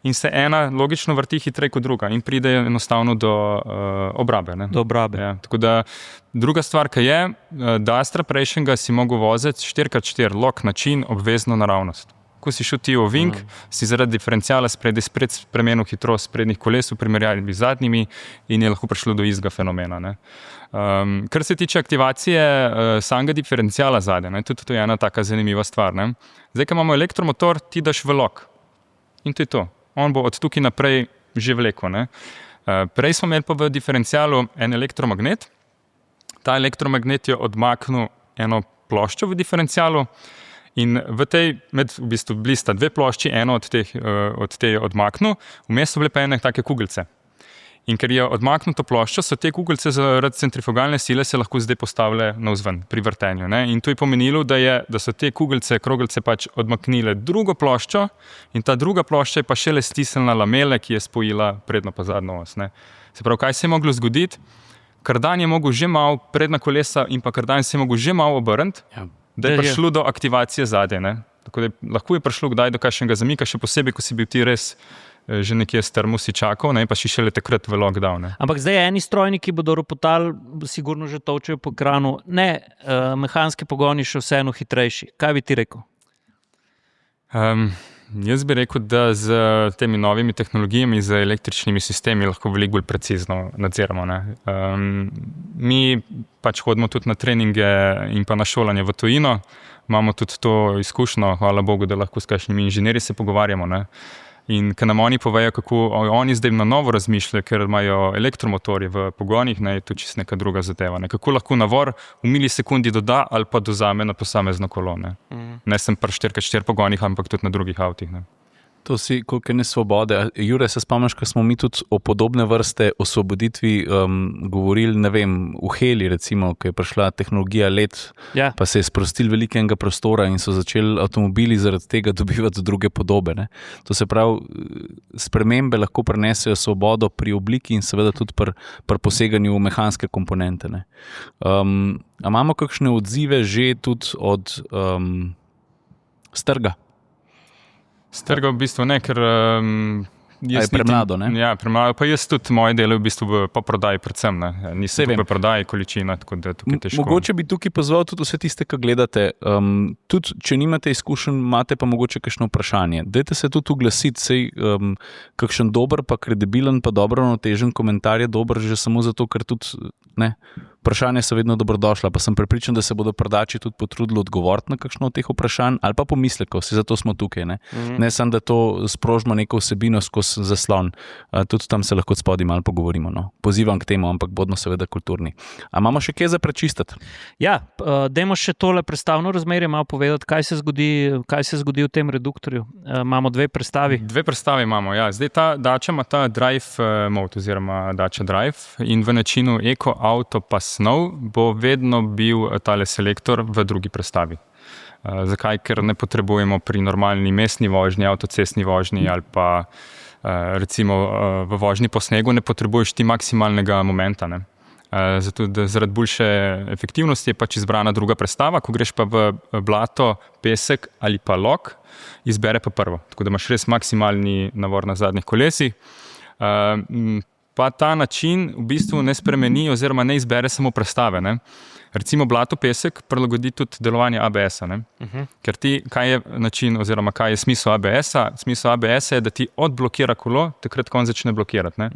[SPEAKER 1] in se ena logično vrti hitreje kot druga in pride enostavno do obrabe. Ne?
[SPEAKER 2] Do obrabe.
[SPEAKER 1] Ja, tako da druga stvar, ki je, Duster prejšnjega si mogel voziti 4x4 lok način obvezno naravnost. Ko si šel ti v ovink, si zaradi diferencijala spred spremenil hitrost prednjih koles v primerjavi z zadnjimi in je lahko prišlo do istega fenomena. Ne? Kar se tiče aktivacije samega diferencijala zadnje, tudi to je ena taka zanimiva stvar. Ne? Zdaj, ko imamo elektromotor, ti daš v lok in to je to. On bo od tukaj naprej že vlekel. Ne? Prej smo imeli pa v diferencijalu en elektromagnet. Ta elektromagnet je odmaknil eno ploščo v diferencijalu in v bistvu bili sta dve plošči, eno od te je odmaknil, vmes so bile pa ene take kugelce. In ker je odmaknil to ploščo, so te kugelce zaradi centrifugalne sile se lahko zdaj postavile navzven pri vrtenju. Ne? In to je pomenilo, da so te krogelce pač odmaknile drugo ploščo in ta druga plošča je pa šele stisnila lamele, ki je spojila prednjo pa zadnjo os. Ne? Se pravi, kaj se je moglo zgoditi? Kardan je mogel že malo, prednja kolesa in pa kardan se je mogel že malo obrniti, da je prišlo do aktivacije zadnje. Ne? Tako da lahko je prišlo kdaj do kakšnega zamika, še posebej, ko si bil ti res že nekje strmu si čakal, ne, pa si šele takrat v lockdown. Ne.
[SPEAKER 2] Ampak zdaj eni strojniki bodo ropotali, sigurno že točejo po ekranu. Ne, mehanski pogoni še vseeno hitrejši. Kaj bi ti rekel?
[SPEAKER 1] Jaz bi rekel, da z temi novimi tehnologijami, z električnimi sistemi lahko veliko bolj precizno nadziramo. Ne. Mi pač hodimo tudi na treninge in pa na šolanje v tujino. Imamo tudi to izkušnjo, hvala Bogu, da lahko s kakšnimi inženirji se pogovarjamo. Ne. In ko nam oni povejo, kako oni zdaj na novo razmišljajo, ker imajo elektromotorje v pogonih, je to čisto neka druga zadeva. Ne. Kako lahko navor v milisekundi doda ali pa dozame na posamezno kolo. Ne sem pri 4x4 pogonih, ampak tudi na drugih avtih. Ne.
[SPEAKER 3] To si koliko nesvobode. Jure, se spomniš, ko smo mi tudi o podobne vrste osvoboditvi govorili, ne vem, v Heli recimo, ko je prišla tehnologija LED, pa se je sprostil velikega prostora in so začeli avtomobili zaradi tega dobivati druge podobe. Ne. To se pravi, spremembe lahko prinesejo svobodo pri obliki in seveda tudi pri poseganju v mehanske komponente. Ne. A imamo kakšne odzive že tudi od strga?
[SPEAKER 1] Strga v bistvu ne, ker
[SPEAKER 3] je premlado, ne?
[SPEAKER 1] Ja, premlado, pa jaz tudi moje delo v bistvu po prodaji predvsem, ne. Nisem v prodaji količina, tako da tukaj težko.
[SPEAKER 3] Mogoče bi tukaj pozval tudi vse tiste, ki gledate, tudi če nimate izkušenj, imate pa mogoče kakšno vprašanje. Dajte se tudi oglasiti, sej kakšen dober pa kredibilen pa dobro natežen komentar je dober že samo zato, ker tudi ne, vprašanja so vedno dobrodošla, pa sem prepričan, da se bodo predači tudi potrudili odgovoriti na kakšno od teh vprašanj ali pa pomislekov, zato smo tukaj. Ne samo, da to sprožimo neko vsebino skozi zaslon, tudi tam se lahko spodaj malo pogovorimo. No. Pozivam k temu, ampak bodimo seveda kulturni. A imamo še kje za prečistiti?
[SPEAKER 2] Ja, dajmo še tole prestavno razmerje malo povedati, kaj se zgodi v tem reduktorju. Imamo dve prestavi.
[SPEAKER 1] Dve prestavi imamo, ja. Zdaj ta Dacia ima ta drive mode oziroma Dacia drive in v načinu Eco Auto pa Snow bo vedno bil tale selektor v drugi prestavi. Zakaj? Ker ne potrebujemo pri normalni mestni vožnji, avtocestni vožnji ali pa recimo v vožnji po snegu ne potrebuješ ti maksimalnega momenta. Ne? Zato, da zaradi boljše efektivnosti je pač izbrana druga prestava, ko greš pa v blato, pesek ali pa lok, izbere pa prvo. Tako da imaš res maksimalni navor na zadnjih kolesih. Pa ta način v bistvu ne spremeni oziroma ne izbere samo prestave. Ne? Recimo blato, pesek prilagodi tudi delovanje ABS-a. Ker kaj je način oziroma kaj je smisel ABS-a? Smisel ABS-a je, da ti odblokira kolo, takrat ko on začne blokirati. Ne?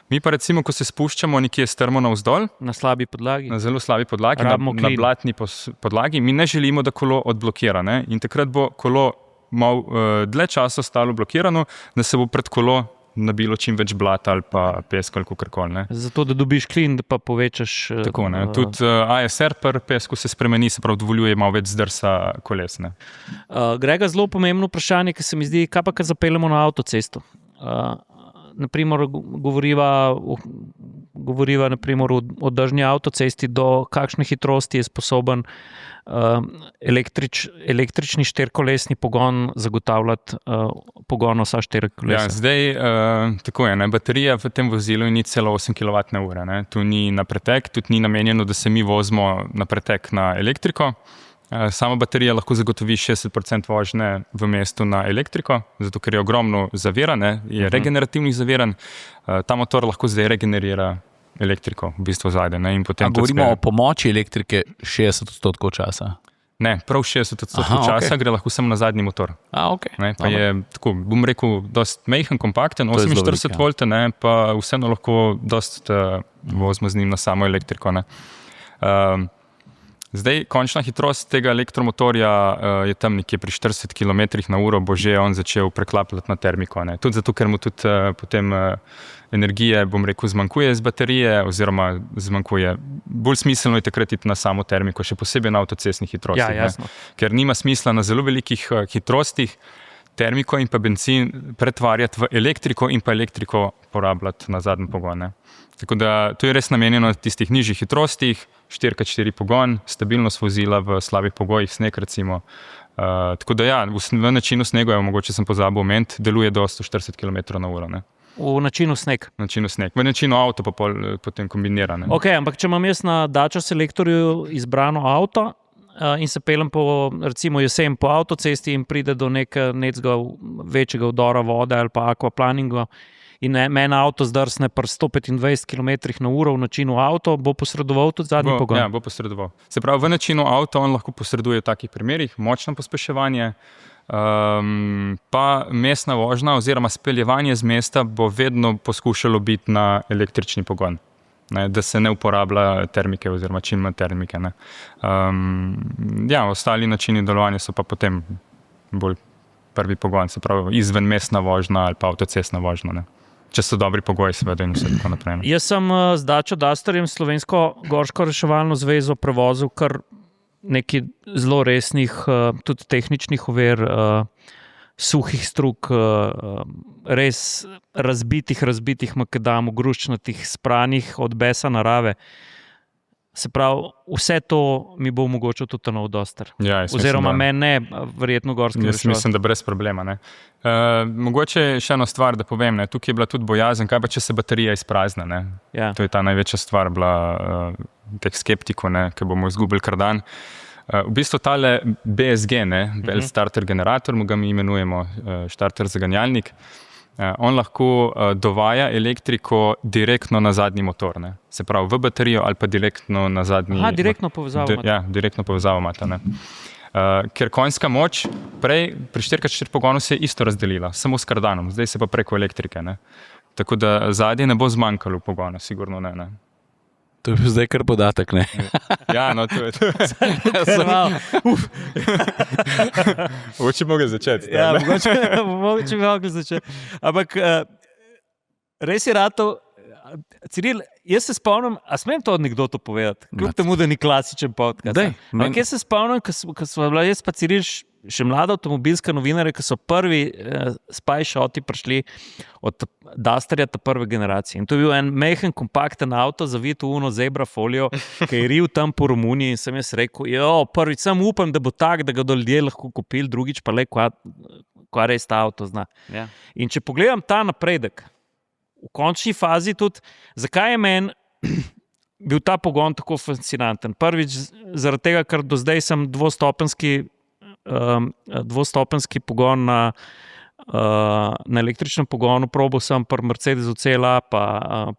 [SPEAKER 1] Mi pa recimo, ko se spuščamo nekje strmo navzdol,
[SPEAKER 2] na slabi podlagi,
[SPEAKER 1] na zelo slabi podlagi, na blatni podlagi, mi ne želimo, da kolo odblokira. Ne? In takrat bo kolo malo dlje časa ostalo blokirano, da se bo pred kolo nabilo čim več blata ali pa peska ali kakorkoli.
[SPEAKER 2] Zato, da dobiš klin, da pa povečaš...
[SPEAKER 1] Tako, ne. Tudi ASR pri pesku se spremeni, se pravi, dovoljuje malo več zdrsa koles. Ne.
[SPEAKER 2] Grega, zelo pomembno vprašanje, ki se mi zdi, kaj pa, kad zapeljemo na avtocesto? Naprimer, govoriva naprimer, o držni avtocesti, do kakšne hitrosti je sposoben električni štirikolesni pogon zagotavljati pogon vsa štiri kolesa.
[SPEAKER 1] Ja, zdaj tako je, ne? Baterija v tem vozilu ni celo 8 kWh. Ne? Tu ni na pretek, tudi ni namenjeno, da se mi vozimo na pretek na elektriko. Sama baterija lahko zagotovi 60% vožnje v mestu na elektriko, zato ker je ogromno zaviran, je regenerativnih zaviran. Ta motor lahko zdaj regenerira elektriko, v bistvu zajde. Ne? In potem
[SPEAKER 3] govorimo o pomoči elektrike 60% časa?
[SPEAKER 1] Ne, prav 60% časa gre lahko samo na zadnji motor.
[SPEAKER 3] Okay.
[SPEAKER 1] Ne, pa je, tako, bom rekel, dost majhen, kompakten, 48 V, ne, pa vseeno lahko dost vozimo z njim na samo elektriko. Ne. Zdaj, končna hitrost tega elektromotorja je tam nekje pri 40 km/h, bo že on začel preklapljati na termiko. Ne. Tudi zato, ker mu tudi potem energije, bom rekel, zmanjkuje z baterije, oziroma zmanjkuje. Bolj smiselno je takrat iti na samo termiko, še posebej na avtocestnih hitrostih.
[SPEAKER 2] Ja,
[SPEAKER 1] ker nima smisla na zelo velikih hitrostih termiko in pa bencin pretvarjati v elektriko in pa elektriko porabljati na zadnji pogon. Ne. Tako da to je res namenjeno na tistih nižjih hitrostih, 4x4 pogon, stabilnost vozila v slabih pogojih, sneg recimo. Tako da ja, v načinu snegu, mogoče sem pozabil omeniti, deluje do 140 km/h. Ne.
[SPEAKER 2] V načinu sneg.
[SPEAKER 1] V načinu avto pa potem kombinira. Ne.
[SPEAKER 2] Ok, ampak če imam jaz na Dacia Selectorju izbrano avto in se peljem po, recimo jesen po avtocesti in pride do nekega večjega vdora vode ali pa akvaplaninga in meni avto zdrsne pri 125 km/h v načinu avto, bo posredoval tudi zadnji pogon?
[SPEAKER 1] Ja, bo posredoval. Se pravi, v načinu avto on lahko posreduje v takih primerih močno pospeševanje, pa mestna vožnja oziroma speljevanje z mesta bo vedno poskušalo biti na električni pogon. Ne, da se ne uporablja termike oziroma čim manj termike. Ne. Ja, ostali načini delovanja so pa potem bolj prvi pogon, se pravi izven mestna vožnja ali pa avtocestna vožnja. Ne. Če so dobri pogoji, seveda, in vse tako naprej. Ne.
[SPEAKER 2] Jaz sem z Dacia Dusterjem Slovensko gorsko reševalno zvezo prevozil kar nekaj zelo resnih, tudi tehničnih ovir, suhih strug, res razbitih makadamov, gruščnatih, spranih od besa narave. Se pravi, vse to mi bo omogočil tudi nov Duster.
[SPEAKER 1] Ja,
[SPEAKER 2] oziroma meni ne, verjetno gorski reševalci.
[SPEAKER 1] Jaz mislim, da brez problema. Ne. Mogoče še eno stvar, da povem. Ne. Tukaj je bila tudi bojazen, kaj pa če se baterija izprazna. Ne.
[SPEAKER 2] Ja.
[SPEAKER 1] To je ta največja stvar bila teh skeptikov, ki bomo izgubili kardan. V bistvu tale BSG, Bell Starter Generator, mu ga mi imenujemo starter zaganjalnik, on lahko dovaja elektriko direktno na zadnji motor. Ne. Se pravi, v baterijo ali pa direktno na zadnji...
[SPEAKER 2] direktno povezavo imate.
[SPEAKER 1] Ja, direktno povezavo imate. Ne. Ker konjska moč prej pri 4x4 pogonu se je isto razdelila, samo s kardanom, zdaj se pa preko elektrike. Ne. Tako da zadnje ne bo zmanjkalo v pogonu, sigurno ne. Ne.
[SPEAKER 3] To je zdaj kar podatek, ne?
[SPEAKER 1] Ja, no, to je to. Mogoče bi mogli začeti.
[SPEAKER 2] Ja, mogoče bi mogli začeti. Ampak res je rato, Ciril, jaz se spomnim, a smem to anekdoto povedati? Kljub temu, da ni klasičen podcast. Ampak jaz se spomnim, ko smo bila jaz pa Ciril še mlada avtomobilska novinarja, ki so prvi spy shoti prišli od Dusterja ta prve generacije. In to je bil en majhen, kompakten avto, zavit v uno zebra folijo, ki je ril tam po Romuniji in sem jaz rekel, prvič sem upam, da bo tak, da ga do ljudje lahko kupili, drugič pa le kaj res ta avto zna.
[SPEAKER 3] Ja.
[SPEAKER 2] In če pogledam ta napredek, v končni fazi tudi, zakaj je meni bil ta pogon tako fascinanten? Prvič, zaradi tega, ker do zdaj sem dvostopenjski pogon na električnem pogonu, probal sem pri Mercedesu CLA, pa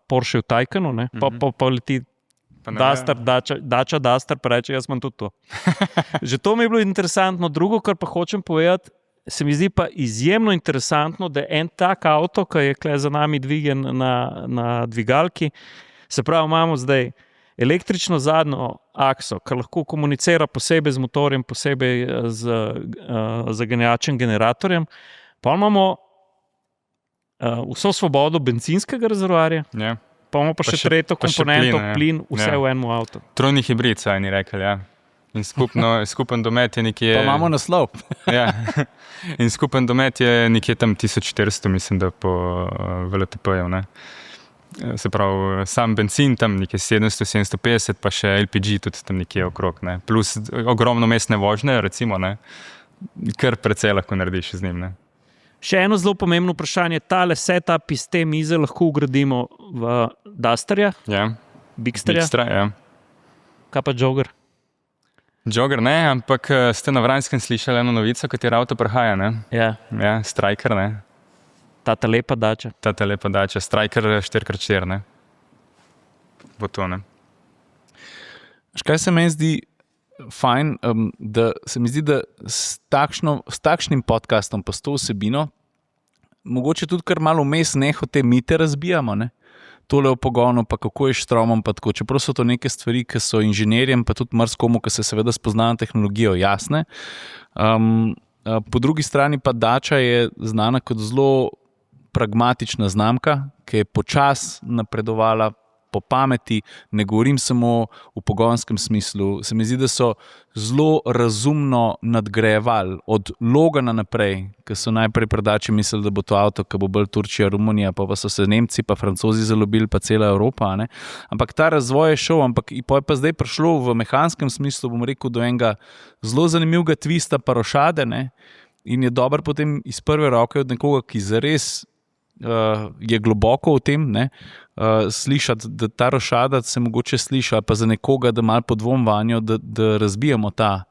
[SPEAKER 2] Porsche Taycanu, pa leti Duster, Dacia Duster, pa reče, jaz imam tudi to. Že to mi je bilo interesantno. Drugo, kar pa hočem povedati, se mi zdi pa izjemno interesantno, da en tak avto, ki je tukaj za nami dvigen na dvigalki, se pravi, imamo zdaj električno zadnjo akso, ki lahko komunicira posebej z motorjem, posebej z zaganjačim generatorjem, pa imamo vso svobodo bencinskega rezervoarja, pa imamo pa še tretjo komponento, plin, vse v enem avtu.
[SPEAKER 1] Trojni hibrid, saj ni rekel, ja. In skupen domet je nekje...
[SPEAKER 3] Pa imamo naslov.
[SPEAKER 1] Ja. In skupen domet je nekje tam 1400, mislim, da po VLTP-ju, ne. Se pravi, sam benzin tam nekje 700-750, pa še LPG tudi tam nekje okrog, ne. Plus ogromno mestne vožnje, recimo, ne. Kar precej lahko narediš z njim, ne.
[SPEAKER 2] Še eno zelo pomembno vprašanje, tale setup iz te mize lahko ugradimo v Dusterja, Bigsterja,
[SPEAKER 1] ja.
[SPEAKER 2] Kaj pa Jogger?
[SPEAKER 1] Jogger ne, ampak ste na Vranskem slišali eno novico, katero avto prihaja, ne?
[SPEAKER 2] Ja.
[SPEAKER 1] Ja, Striker, ne?
[SPEAKER 2] Tata lepa Dacia.
[SPEAKER 1] Striker 4x4, ne? Bo to, ne?
[SPEAKER 3] Kaj se meni zdi fajn, da se mi zdi, da s takšnim podcastom pa s to vsebino mogoče tudi kar malo vmes neho te mite razbijamo, ne? Tole o pogonu, pa kako je štromom, pa tako. Čeprav so to neke stvari, ki so inženirjem, pa tudi marskomu, ki se seveda spozna na tehnologijo, jasne. Po drugi strani pa Dacia je znana kot zelo pragmatična znamka, ki je počas napredovala po pameti, ne govorim samo v pogonskem smislu. Se mi zdi, da so zelo razumno nadgrajevali od Logana naprej, ki so najprej predači mislili, da bo to avto, ki bo bolj Turčija, Romunija, pa so se Nemci, pa Francozi zalobili, pa cela Evropa. Ne? Ampak ta razvoj je šel, ampak je pa zdaj prišlo v mehanskem smislu, bom rekel, do enega zelo zanimivega twista pa rošade, ne? In je dober potem iz prve roke od nekoga, ki zares je globoko v tem, ne, slišati, da ta rošada se mogoče sliša, pa za nekoga, da malo podvom vanjo, da razbijamo ta,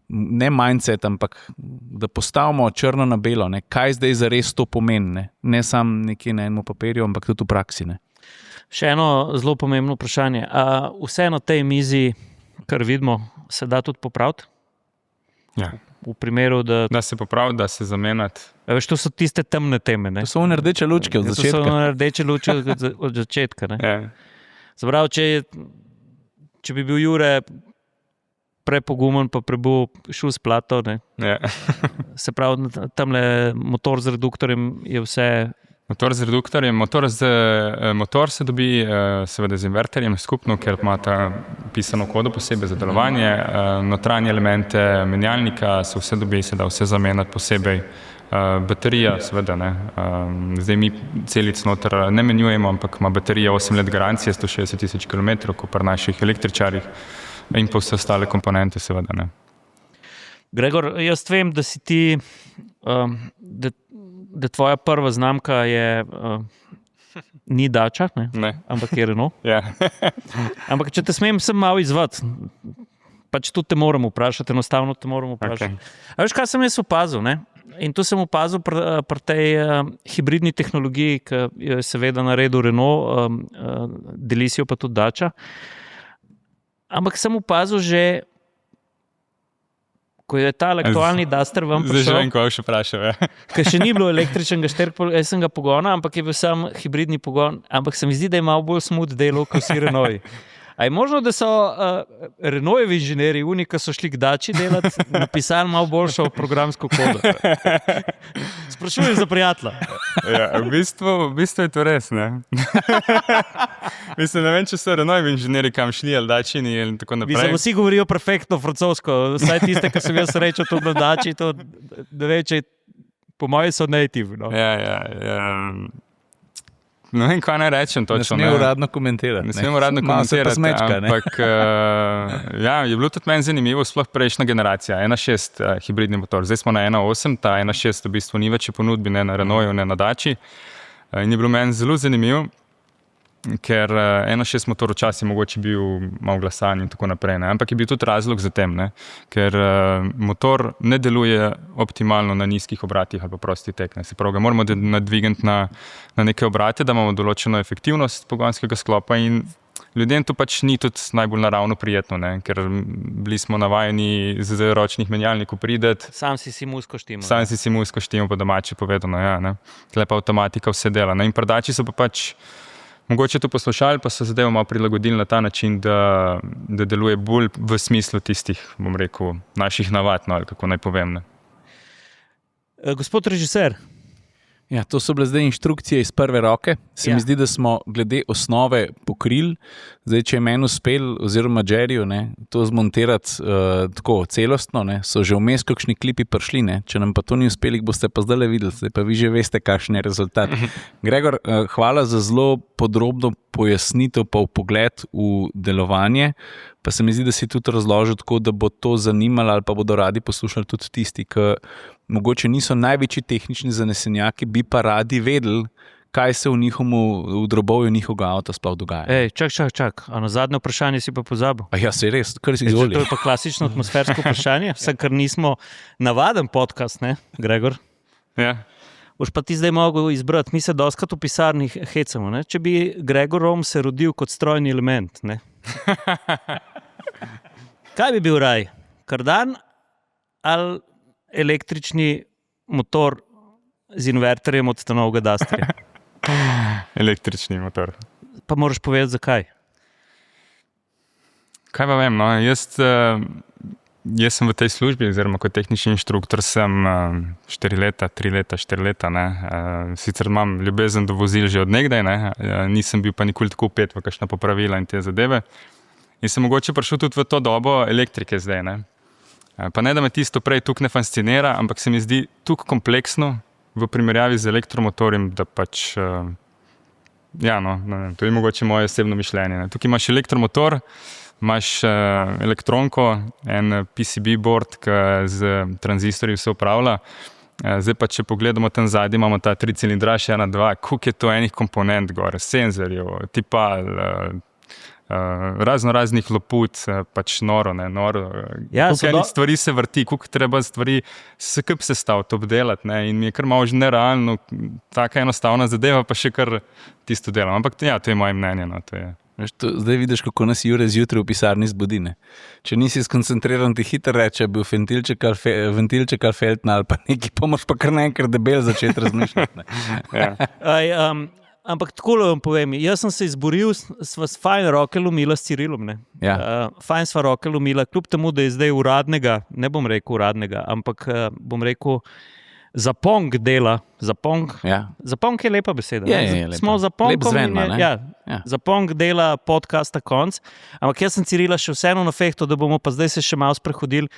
[SPEAKER 3] ne mindset, ampak da postavimo črno na belo, ne, kaj zdaj zares to pomeni, ne samo nekje na enem papirju, ampak tudi v praksi. Ne.
[SPEAKER 2] Še eno zelo pomembno vprašanje. Vse na tej mizi, kar vidimo, se da tudi popraviti?
[SPEAKER 1] Ja.
[SPEAKER 2] V primeru,
[SPEAKER 1] da se popravi, da se zamenjati.
[SPEAKER 2] Veš, to so tiste temne teme. Ne?
[SPEAKER 3] To so one rdeče lučke od začetka.
[SPEAKER 2] To so one rdeče lučke od začetka. Ne?
[SPEAKER 1] Ja.
[SPEAKER 2] Zaprav, če bi bil Jure prepogumen, pa prebil šel s plato, ne?
[SPEAKER 1] Ja.
[SPEAKER 2] Se pravi, tamle motor z reduktorjem je vse...
[SPEAKER 1] Motor z reduktorjem, motor se dobi seveda z inverterjem skupno, ker ima ta pisano kodo posebej za delovanje, notranje elemente menjalnika se vse dobi, se da vse zamenjati posebej, baterija seveda ne, zdaj mi celic noter ne menjujemo, ampak ima baterija 8 let garancije, 160 000 km, kot pri naših električarjih in pa vse ostale komponente seveda ne.
[SPEAKER 2] Gregor, jaz vem, da si ti, da tvoja prva znamka je ni Dacia, ne? Ampak je Renault.
[SPEAKER 1] Ja.
[SPEAKER 2] Ampak če te smem sem malo izvati, pač tudi te moram vprašati, enostavno te moram vprašati.
[SPEAKER 1] Okay.
[SPEAKER 2] A veš, kaj sem jaz opazil, ne? In to sem opazil pri tej hibridni tehnologiji, ki je seveda naredil Renault, deli si jo pa tudi Dacia. Ampak sem opazil že, ko je ta aktualni Duster vam prišel.
[SPEAKER 1] Zdaj že vem, ko še vprašal. Ja.
[SPEAKER 2] Ker še ni bilo električnega štirikolesnega pogona, ampak je bil sam hibridni pogon. Ampak se mi zdi, da je malo bolj smooth delo, kot vsi Renaulti. A je možno, da so Renaultovi inženirji, ki so šli k Daci delati, napisali malo boljšo programsko kodo? Sprašujem za prijatelja.
[SPEAKER 1] Ja, v bistvu je to res, ne? Mislim, ne vem, če so Renaultovi inženirji kam šli, ali Dacini, ali tako naprej.
[SPEAKER 2] Mislim, vsi govorijo perfektno francosko. Vsaj tiste, ki sem jaz srečal to v Daci, to da reče, po mojem so native. No?
[SPEAKER 1] Ja. Ne vem, kaj naj rečem točno.
[SPEAKER 3] Ne smem uradno komentirati.
[SPEAKER 1] Ne smem uradno komentirati,
[SPEAKER 3] smečka,
[SPEAKER 1] ampak ja, je bilo tudi meni zanimivo, sploh prejšnja generacija, 1.6 hibridni motor. Zdaj smo na 1.8, ta 1.6 v bistvu ni več v ponudbi, ne na Renaultu, ne na Daci. In je bilo meni zelo zanimivo, ker 1.6 motor včasih mogoče bil malo glasan in tako naprej, ne? Ampak je bil tudi razlog za tem, ne? Ker motor ne deluje optimalno na nizkih obratih ali pa prosti tek. Se pravi, ga moramo nadvigati na neke obrate, da imamo določeno efektivnost pogonskega sklopa in ljudem to pač ni tudi najbolj naravno prijetno, ne? Ker bili smo navajeni z ročnih menjalnikov prideti.
[SPEAKER 2] Sam si musko štimo.
[SPEAKER 1] Sam si musko štimo, po domače povedano, ja, ne? Tle pa avtomatika vse dela, ne? In Daci so pa pač mogoče to poslušali, pa so zadevo malo prilagodili na ta način, da deluje bolj v smislu tistih, bom rekel, naših navad, no, ali kako naj povem. Ne.
[SPEAKER 2] Gospod režiser.
[SPEAKER 3] Ja, to so bile zdaj inštrukcije iz prve roke. Se mi zdi, da smo glede osnove pokrili. Zdaj, če je meni uspel, oziroma Jerryju, to zmontirati tako celostno, so že vmes kakšni klipi prišli. Ne? Če nam pa to ni uspeli, boste pa zdaj le videli, zdaj pa vi že veste, kakšen je rezultat. Gregor, hvala za zelo podrobno pojasnitev pa vpogled v delovanje. Pa se mi zdi, da si tudi razložil tako, da bo to zanimalo ali pa bodo radi poslušali tudi tisti, ki mogoče niso največji tehnični zanesenjaki, bi pa radi vedeli, kaj se v drobovju njihovega avta sploh dogaja.
[SPEAKER 2] Čak. A na zadnje vprašanje si pa pozabil.
[SPEAKER 3] Ja, se je res, kar si izvolil.
[SPEAKER 2] To je pa klasično atmosfersko vprašanje, vse, kar nismo navaden podcast, ne, Gregor?
[SPEAKER 1] Ja.
[SPEAKER 2] Boš pa ti zdaj mogel izbrati, mi se doskrat v pisarnih hecamo, ne? Če bi Gregor Rom se rodil kot strojni element, ne? Kaj bi bil raj? Kardan ali električni motor z inverterjem od stanovega Dastrija?
[SPEAKER 1] Električni motor.
[SPEAKER 2] Pa moraš povedati, zakaj.
[SPEAKER 1] Kaj pa vem, no, jaz sem v tej službi, oziroma kot tehnični inštruktor sem 4 leta, ne. Sicer imam ljubezen do vozil že od nekdaj, ne. Nisem bil pa nikoli tako vpet v kakšna popravila in te zadeve. In sem mogoče prišel tudi v to dobo elektrike zdaj, ne. Pa ne, da me tisto prej tukaj ne fascinira, ampak se mi zdi tukaj kompleksno v primerjavi z elektromotorjem, da pač, ja, no, to je mogoče moje osebno mišljenje, ne. Tukaj imaš elektromotor, imaš elektronko, en PCB board, ki z tranzistorji vse upravlja. Zdaj pa, če pogledamo tam zadnji, imamo ta 3-cilindraž, 1.2, koliko je to enih komponent gor, senzorjev, tipal, raznih loput, pač noro.
[SPEAKER 2] Ja,
[SPEAKER 1] koliko stvari se vrti, koliko treba stvari skup sestaviti, obdelati, ne? In mi je kar malo že nerealno, taka enostavna zadeva, pa še kar tisto delam. Ampak ja, to je moje mnenje, no, to je.
[SPEAKER 3] Zdaj vidiš, kako nas Jure zjutraj v pisarni zbudi. Ne? Če nisi skoncentriran, ti hitro reče, bil ventilček ali feltna ali pa nekaj, pa moraš pa kar naenkrat debel začeti razmišljati.
[SPEAKER 1] Ja.
[SPEAKER 2] Ampak takole vam povem, jaz sem se izboril, sva fajn roke lomila s Cirilom.
[SPEAKER 3] Ja.
[SPEAKER 2] Fajn sva roke lomila, kljub temu, da je zdaj uradnega, ne bom rekel uradnega, ampak bom rekel zapong dela. Zapong je lepa beseda.
[SPEAKER 3] Je lepa.
[SPEAKER 2] Smo zapong.
[SPEAKER 3] Lep zven,
[SPEAKER 2] ja. Zapong dela podcasta konc, ampak jaz sem Cirila še vseeno na fehto, da bomo pa zdaj se še malo sprehodili,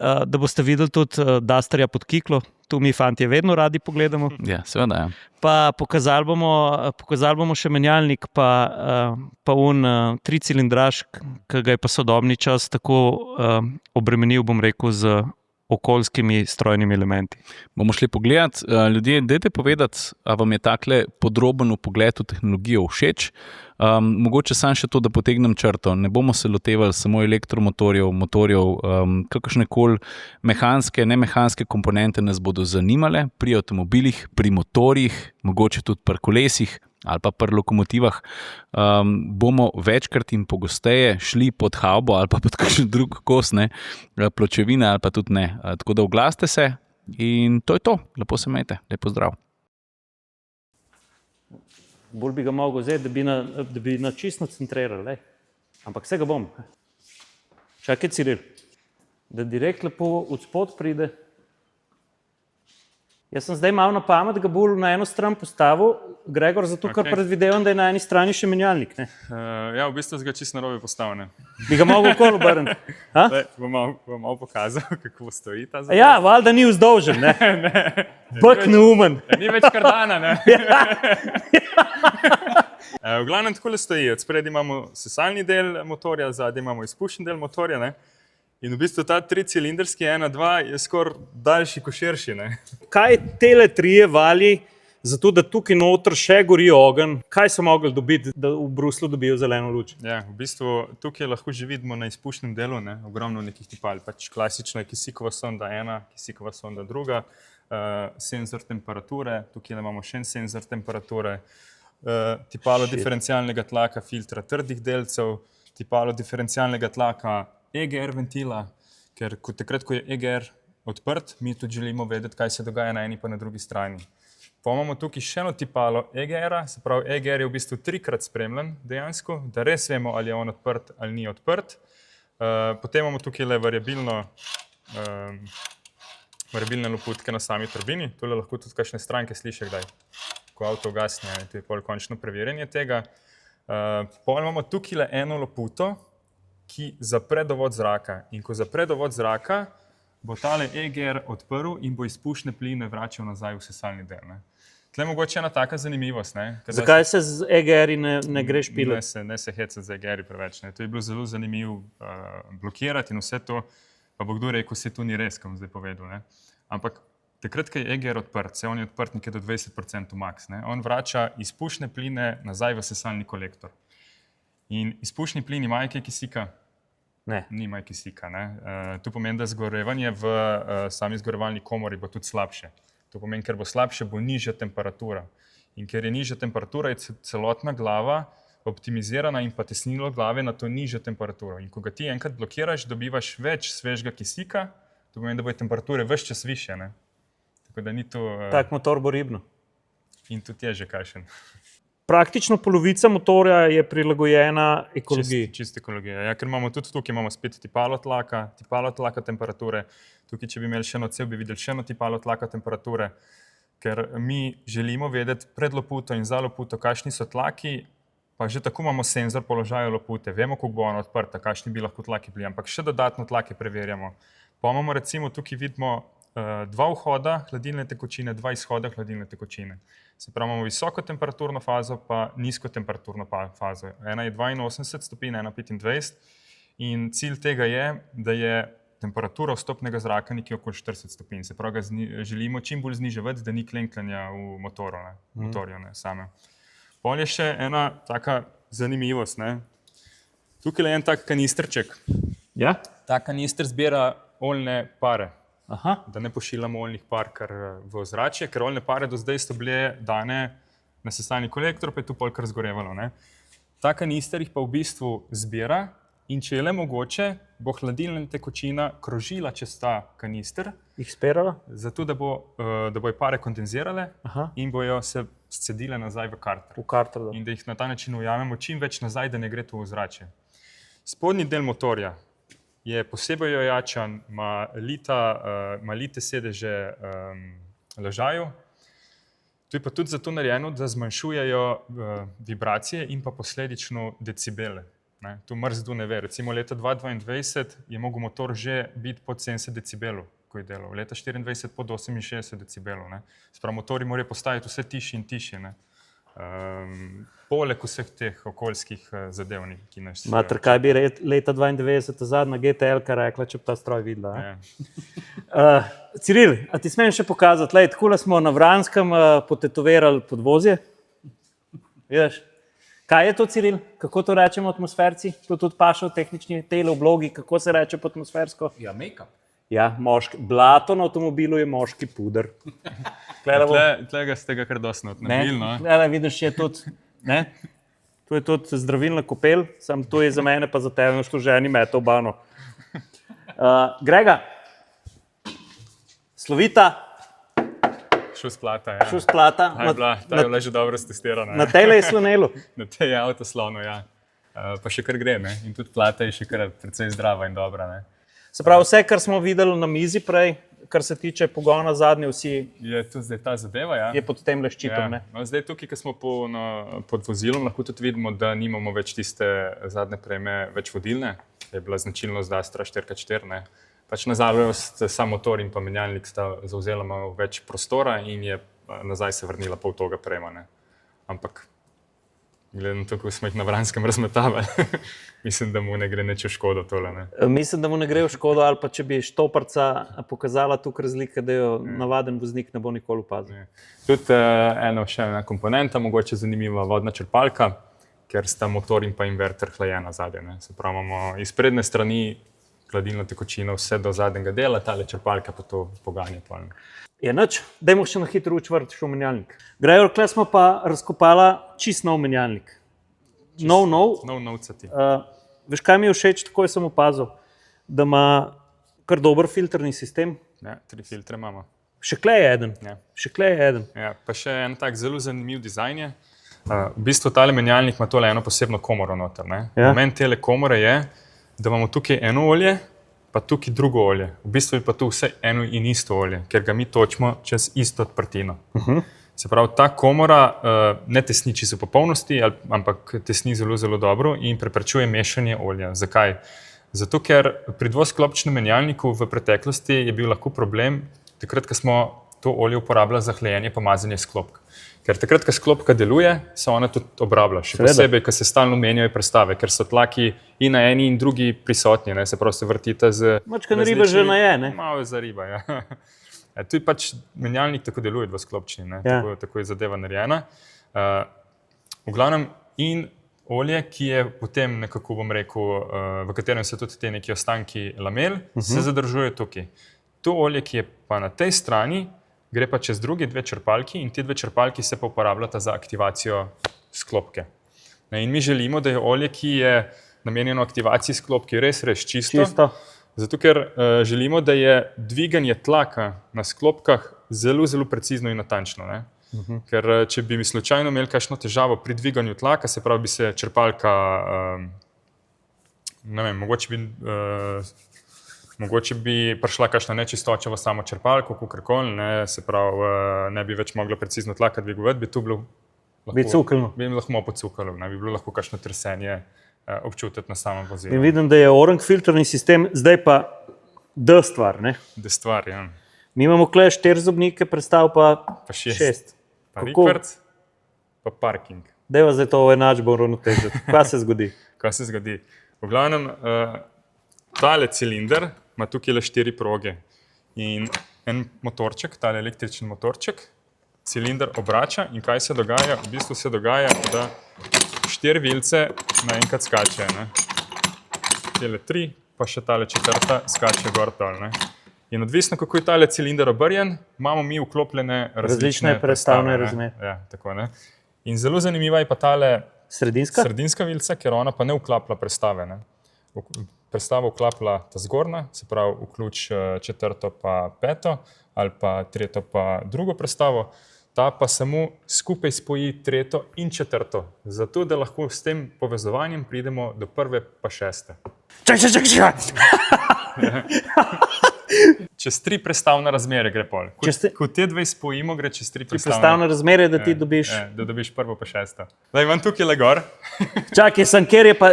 [SPEAKER 2] da boste videli tudi Dastrija pod kiklo. Tu mi fantje vedno radi pogledamo.
[SPEAKER 3] Ja, seveda, ja.
[SPEAKER 2] Pa pokazali bomo še menjalnik, pa 3-cilindraž, ki ga je pa sodobni čas tako obremenil, bom rekel, z okoljskimi strojnimi elementi.
[SPEAKER 3] Bomo šli pogledat. Ljudje, dajte povedati, a vam je takle podroben vpogled v tehnologijo všeč. Mogoče samo še to, da potegnem črto. Ne bomo se lotevali samo elektromotorjev, motorjev, kakršnekoli mehanske, nemehanske komponente nas bodo zanimale pri avtomobilih, pri motorjih, mogoče tudi pri kolesih ali pa pri lokomotivah. Bomo večkrat in pogosteje šli pod havbo ali pa pod kakšen drug kos, pločevine ali pa tudi ne. Tako da oglasite se in to je to. Lepo se imejte. Lep pozdrav.
[SPEAKER 2] Bolj bi ga mogel vzeti, da bi na čisto centrirali. Ampak vse ga bom. Čakaj, Ciril. Da direkt lepo od spod pride. Jaz sem zdaj malo na pamet, ga bolj na eno stran postavil, Gregor, zato ker predvidevam, da je na eni strani še menjalnik. Ne?
[SPEAKER 1] Ja, v bistvu ga čisto narobe postavljene.
[SPEAKER 2] Bi ga mogel okoli obrniti.
[SPEAKER 1] Bom malo pokazal, kako stoji ta zadeva.
[SPEAKER 2] Ja, valjda ni vzdolžen, ne? Bak neumen.
[SPEAKER 1] Ni več kardana, ne? V glavnem takole stoji. Od spredi imamo sesalni del motorja, zadaj imamo izpušni del motorja, ne? In v bistvu ta tricilindrski 1.2 je skoraj daljši kot širši, ne?
[SPEAKER 2] Kaj tele trije vali, zato da tukaj noter še gori ogenj, kaj so mogli dobiti, da v Bruslu dobijo zeleno luč?
[SPEAKER 1] Ja, v bistvu tukaj lahko že vidimo na izpušnem delu, ne? Ogromno nekih tipal. Pač klasična je kisikova sonda 1, kisikova sonda 2, senzor temperature, tukaj imamo še en senzor temperature, tipalo diferencialnega tlaka filtra trdih delcev, tipalo diferencialnega tlaka EGR ventila, ker takrat, ko je EGR odprt, mi tudi želimo vedeti, kaj se dogaja na eni pa na drugi strani. Pa imamo tukaj še eno tipalo EGR-a, se pravi, EGR je v bistvu 3-krat spremljen dejansko, da res vemo, ali je on odprt ali ni odprt. Potem imamo tukaj le variabilne loputke na sami turbini, tole lahko tudi kakšne stranke sliši kdaj, ko avto ugasne, to je pol končno preverjanje tega. Pol imamo tukaj le eno loputo, ki zapre dovod zraka. In ko zapre dovod zraka, bo tale EGR odprl in bo izpušne pline vračal nazaj v sesalni del. Tle mogoče ena taka zanimivost.
[SPEAKER 2] Zakaj se z EGR-i ne greš piliti?
[SPEAKER 1] Ne se hecati z EGR-i preveč. To je bilo zelo zanimivo blokirati in vse to, pa bo kdo rekel, vse to ni res, kam zdaj povedal. Ampak takrat, ko je EGR odprt, on je odprt nekaj do 20% max, on vrača izpušne pline nazaj v sesalni kolektor. In izpušni plin imajo kaj kisika?
[SPEAKER 2] Ne.
[SPEAKER 1] Nimajo kisika. To pomeni, da zgorevanje v sami zgorevalni komori bo tudi slabše. To pomeni, ker bo slabše, bo nižja temperatura. In ker je nižja temperatura, je celotna glava optimizirana in pa tesnilo glave na to nižjo temperaturo. In ko ga ti enkrat blokiraš, dobivaš več svežega kisika, to pomeni, da bo temperature ves čas više. Tako da ni to...
[SPEAKER 2] Tak motor bo ribno.
[SPEAKER 1] In tudi je že kakšen.
[SPEAKER 2] Praktično polovica motorja je prilagojena ekologiji.
[SPEAKER 1] Čist ekologija. Ja, ker imamo tudi tukaj spet tipalo tlaka temperature. Tukaj, če bi imeli še eno cev, bi videli še eno tipalo tlaka temperature. Ker mi želimo vedeti pred loputo in za loputo, kakšni so tlaki, pa že tako imamo senzor položaja lopute. Vemo, koliko bo ona odprta, kakšni bi lahko tlaki bili, ampak še dodatno tlake preverjamo. Pa imamo recimo, tukaj vidimo 2 vhoda hladilne tekočine, 2 izhoda hladilne tekočine. Se pravi, imamo visoko temperaturno fazo pa nizko temperaturno fazo. Ena je 82 stopinj, ena 25 in cilj tega je, da je temperatura vstopnega zraka nekje okoli 40 stopinj. Se pravi, ga želimo čim bolj zniževati, da ni klenkljanja v motorju same. Pol je še ena taka zanimivost. Tukaj je en tak kanistrček.
[SPEAKER 2] Ja?
[SPEAKER 1] Ta kanister zbira oljne pare.
[SPEAKER 2] Aha.
[SPEAKER 1] Da ne pošiljamo oljnih par kar v ozračje, ker oljne pare do zdaj so bile dane na sesalni kolektor, pa je tu pol kar zgorevalo. Ta kanister jih pa v bistvu zbira in če je le mogoče, bo hladilna tekočina krožila čez ta kanister.
[SPEAKER 2] Jih sperala?
[SPEAKER 1] Zato, da bojo pare kondenzirale. Aha. In bojo se scedile nazaj v karter.
[SPEAKER 2] V karter, da.
[SPEAKER 1] In da jih na ta način ujamemo čim več nazaj, da ne gre to v ozračje. Spodnji del motorja je posebej ojačan, ima lite sedeže ležajev. To je pa tudi zato narejeno, da zmanjšujejo vibracije in pa posledično decibele. To mrzdo ne ve. Recimo leta 2022 je mogel motor že biti pod 70 decibelov, ko je delal. Leta 2024 pod 68 decibelov. Sprav, motori morajo postajati vse tišji in tišji. Poleg vseh teh okoljskih zadev, ki nas...
[SPEAKER 2] Mater, kaj bi leta 92 zadnja GTL-ka rekla, če bi ta stroj videla?
[SPEAKER 1] Ja.
[SPEAKER 2] Ciril, a ti smem še pokazati? Takole smo na Vranskem potetovirali podvozje. Vidiš? Kaj je to, Ciril? Kako to rečemo atmosferci? To tudi paše v tehnični tele v blogi. Kako se reče po atmosfersko?
[SPEAKER 3] Ja, make-up.
[SPEAKER 2] Ja, moški. Blato na avtomobilu je moški puder.
[SPEAKER 1] Tlega ste ga kar dosti odnabili.
[SPEAKER 2] Ne, vidiš, je tudi, to je tudi zdravilna kopel, samo to je za mene pa za tebe, što ženi mete v bano. Grega, slovita.
[SPEAKER 1] Šus plata, ja.
[SPEAKER 2] Šus plata.
[SPEAKER 1] Ta je bila že dobro stestirana.
[SPEAKER 2] Na tele je slonelu.
[SPEAKER 1] Na tej je avtoslonu, ja. Pa še kar gre, in tudi plata je še kar precej zdrava in dobra,
[SPEAKER 2] Se pravi, vse, kar smo videli na mizi prej, kar se tiče pogona zadnje vsi,
[SPEAKER 1] Je tu zdaj ta zadeva, ja?
[SPEAKER 2] je pod tem leščitom.
[SPEAKER 1] Ja. No, zdaj tukaj, ko smo pod vozilom, lahko tudi vidimo, da nimamo več tiste zadnje prejme, več vodilne. Je bila značilnost Dastra 4x4. Ne? Pač nažalost sam motor in pa menjalnik sta zavzela malo več prostora in je nazaj se vrnila pol toga prejma. Ne? Ampak glede na to, kako smo jih na Vranskem razmetavali, mislim, da mu ne gre nič v škodo tole. Ne?
[SPEAKER 2] Mislim, da mu ne gre v škodo, ali pa če bi štoparca pokazala tukaj razlike, da jo navaden voznik ne bo nikoli opazil.
[SPEAKER 1] Tudi še ena komponenta, mogoče zanimiva vodna črpalka, ker sta motor in pa inverter hlajena zadnje. Ne? Se pravi, imamo iz prednje strani hladilno tekočino vse do zadnjega dela, tale črpalka pa to poganja.
[SPEAKER 2] Je nič, dajmo še na hitro učvrt še v menjalnik. Gregor, tukaj smo pa razkopala čist nov menjalnik.
[SPEAKER 1] Novcati.
[SPEAKER 2] Veš, kaj mi je všeč, takoj sem opazil, da ima kar dober filtrni sistem.
[SPEAKER 1] Ja, 3 filtre imamo.
[SPEAKER 2] Še klej je eden.
[SPEAKER 1] Ja.
[SPEAKER 2] Še klej je eden.
[SPEAKER 1] Ja, pa še en tak zelo zanimiv dizajn je. V bistvu tale menjalnik ima tole eno posebno komoro noter.
[SPEAKER 2] Ja.
[SPEAKER 1] Namen tele komore je, da imamo tukaj eno olje, pa tukaj drugo olje. V bistvu je pa tu vse eno in isto olje, ker ga mi točimo čez isto odprtino. Se pravi, ta komora ne tesni čisto v popolnosti, ampak tesni zelo, zelo dobro in preprečuje mešanje olja. Zakaj? Zato, ker pri dvosklopčnem menjalniku v preteklosti je bil lahko problem, takrat, ko smo to olje uporabljali za hlajenje pa mazanje sklopk. Ker takrat, ko sklopka deluje, se ona tudi obrablja. Še posebej, ko se stalno menjajo prestave, ker so tlaki in na eni in drugi prisotni, ne? Se pravi, se vrtita z...
[SPEAKER 2] Mačka riba že na je, ne?
[SPEAKER 1] Malo za riba, ja. Tu je pač menjalnik tako deluje dvosklopčni, ne?
[SPEAKER 2] Ja.
[SPEAKER 1] Tako je zadeva narejena. V glavnem in olje, ki je potem nekako, bom rekel, v katerem so tudi te neki ostanki lamel, se zadržuje tukaj. To olje, ki je pa na tej strani, gre pa čez druge 2 črpalki in te 2 črpalki se pa uporabljata za aktivacijo sklopke. In mi želimo, da je olje, ki je namenjeno aktivaciji sklopke, res čisto. Zato, ker želimo, da je dviganje tlaka na sklopkah zelo, zelo precizno in natančno. Ne? Ker če bi mi slučajno imeli kakšno težavo pri dviganju tlaka, se pravi, bi se črpalka, ne vem, mogoče bi prišla kakšna nečistoča v samo črpalko, kakorkoli, se pravi, ne bi več mogla precizno tlaka dvigovati, bi tu bilo lahko pocukalo, bi bilo lahko kakšno tresenje občutiti na samem vozilu.
[SPEAKER 2] In vidim, da je Orang filtrni sistem, zdaj pa D-stvar, ne?
[SPEAKER 1] D-stvar, ja.
[SPEAKER 2] Mi imamo tukaj 4 zobnike, prestav pa 6.
[SPEAKER 1] Pa rikverc, pa parking.
[SPEAKER 2] Dajva zdaj to enačbo uravnotežiti. Kaj se zgodi?
[SPEAKER 1] Kaj se zgodi? V glavnem, tale cilinder ima tukaj le 4 proge in en motorček, tale električni motorček, cilinder obrača in kaj se dogaja? V bistvu se dogaja, da 4 vilce naenkrat skače. Tele 3, pa še tale 4 skače gor dol. In odvisno, kako je tale cilinder obrjen, imamo mi vklopljene različne
[SPEAKER 2] prestavne razmere.
[SPEAKER 1] Ja, tako, ne. In zelo zanimiva je pa tale
[SPEAKER 2] Sredinska
[SPEAKER 1] vilca, ker ona pa ne vklapla prestave. Prestavo vklapla ta zgornja, se pravi vključ 4. pa 5. ali pa 3. pa 2. prestavo, ta pa samo skupaj spoji 3. in 4. Zato, da lahko s tem povezovanjem pridemo do 1. pa 6.
[SPEAKER 2] Čak!
[SPEAKER 1] Čez 3 prestavne razmere gre pol. Ko te 2 spojimo, gre čez 3
[SPEAKER 2] prestavne razmere, da ti dobiš...
[SPEAKER 1] Da dobiš 1. pa 6. Zdaj imam tukaj le gor.
[SPEAKER 2] Čakaj, Sanker je pa...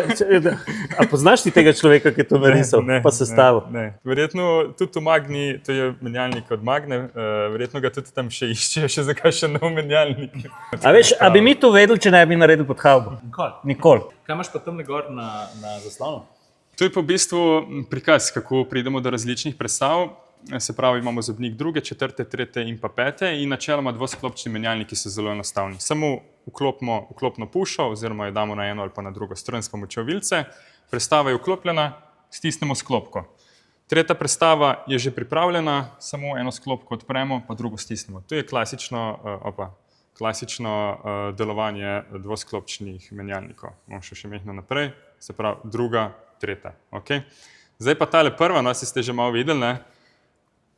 [SPEAKER 2] A poznaš ti tega človeka, ki je to narisal, pa sestavil?
[SPEAKER 1] Ne. Verjetno tudi v Magni, to je menjalnik od Magne, verjetno ga tudi tam še iščejo, še za kakšen nov menjalnik.
[SPEAKER 2] A veš, a bi mi to vedeli, če ne bi naredili pod havbo? Nikoli.
[SPEAKER 3] Kaj imaš pa tam gor na zaslonu?
[SPEAKER 1] To je pa v bistvu prikaz, kako pridemo do različnih prestav. Se pravi, imamo zobnik 2., 4., 3. in pa 5. in načeloma dvosklopčni menjalniki so zelo enostavni. Samo vklopno pušo oziroma jo damo na eno ali pa na drugo stran s pomočjo vilce. Prestava je vklopljena, stisnemo sklopko. 3. prestava je že pripravljena, samo eno sklopko odpremo, pa drugo stisnemo. To je klasično delovanje dvosklopčnih menjalnikov. Bomo še mehno naprej, se pravi 2., 3. Okay. Zdaj pa tale prva, ste že malo videli,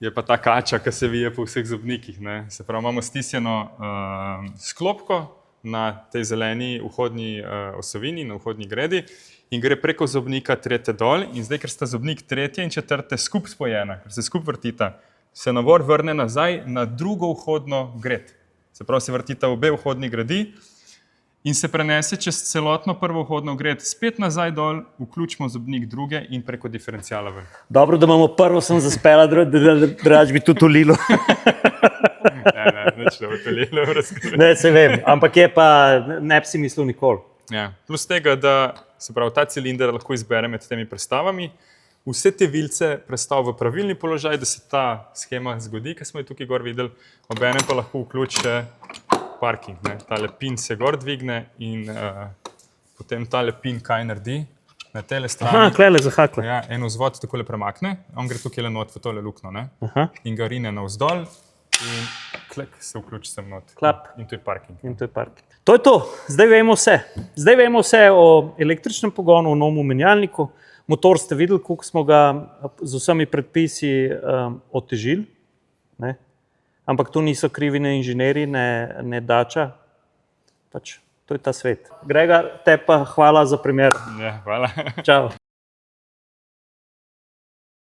[SPEAKER 1] je pa ta kača, ki se vije po vseh zobnikih. Se pravi, imamo stisnjeno sklopko na tej zeleni vhodni osovini, na vhodni gredi in gre preko zobnika 3. dol in zdaj, ker sta zobnik 3. in 4. skup spojena, ker se skup vrtita, se navor vrne nazaj na drugo vhodno gred. Se pravi, se vrtita obe vhodni gredi in se prenese čez celotno prvo vhodno gred, spet nazaj dol, vključimo zobnik druge in preko diferencijala ven.
[SPEAKER 2] Dobro, da imamo prvo sem zaspela, drugače bi tudi ulilo.
[SPEAKER 1] Neč da bo to lilo razkrili.
[SPEAKER 2] Ne, se vem, ampak je pa, ne bi si mislil nikoli.
[SPEAKER 1] Ja. Plus tega, da se pravi, ta cilinder lahko izbere med temi prestavami, vse te vilce prestav v pravilni položaj, da se ta shema zgodi, ki smo jo tukaj gor videli, obenem pa lahko vključi še parking. Ne. Tale pin se gor dvigne in potem tale pin kaj naredi na tele strani.
[SPEAKER 2] Aha, klele zahakle.
[SPEAKER 1] Ja, en vzvod takole premakne, on gre tukaj not v tole lukno, ne?
[SPEAKER 2] Aha.
[SPEAKER 1] In ga rine navzdol in klik se vključi sem not.
[SPEAKER 2] Klap.
[SPEAKER 1] In to je parking.
[SPEAKER 2] In to je parking. To je to, zdaj vemo vse. Zdaj vemo vse o električnem pogonu, o novem menjalniku. Motor ste videli, koliko smo ga z vsemi predpisi otežili. Ne? Ampak tu niso krivi ne inženirji, ne dača. Pač, to je ta svet. Grega, te pa hvala za primer.
[SPEAKER 1] Ja, hvala.
[SPEAKER 2] Čau.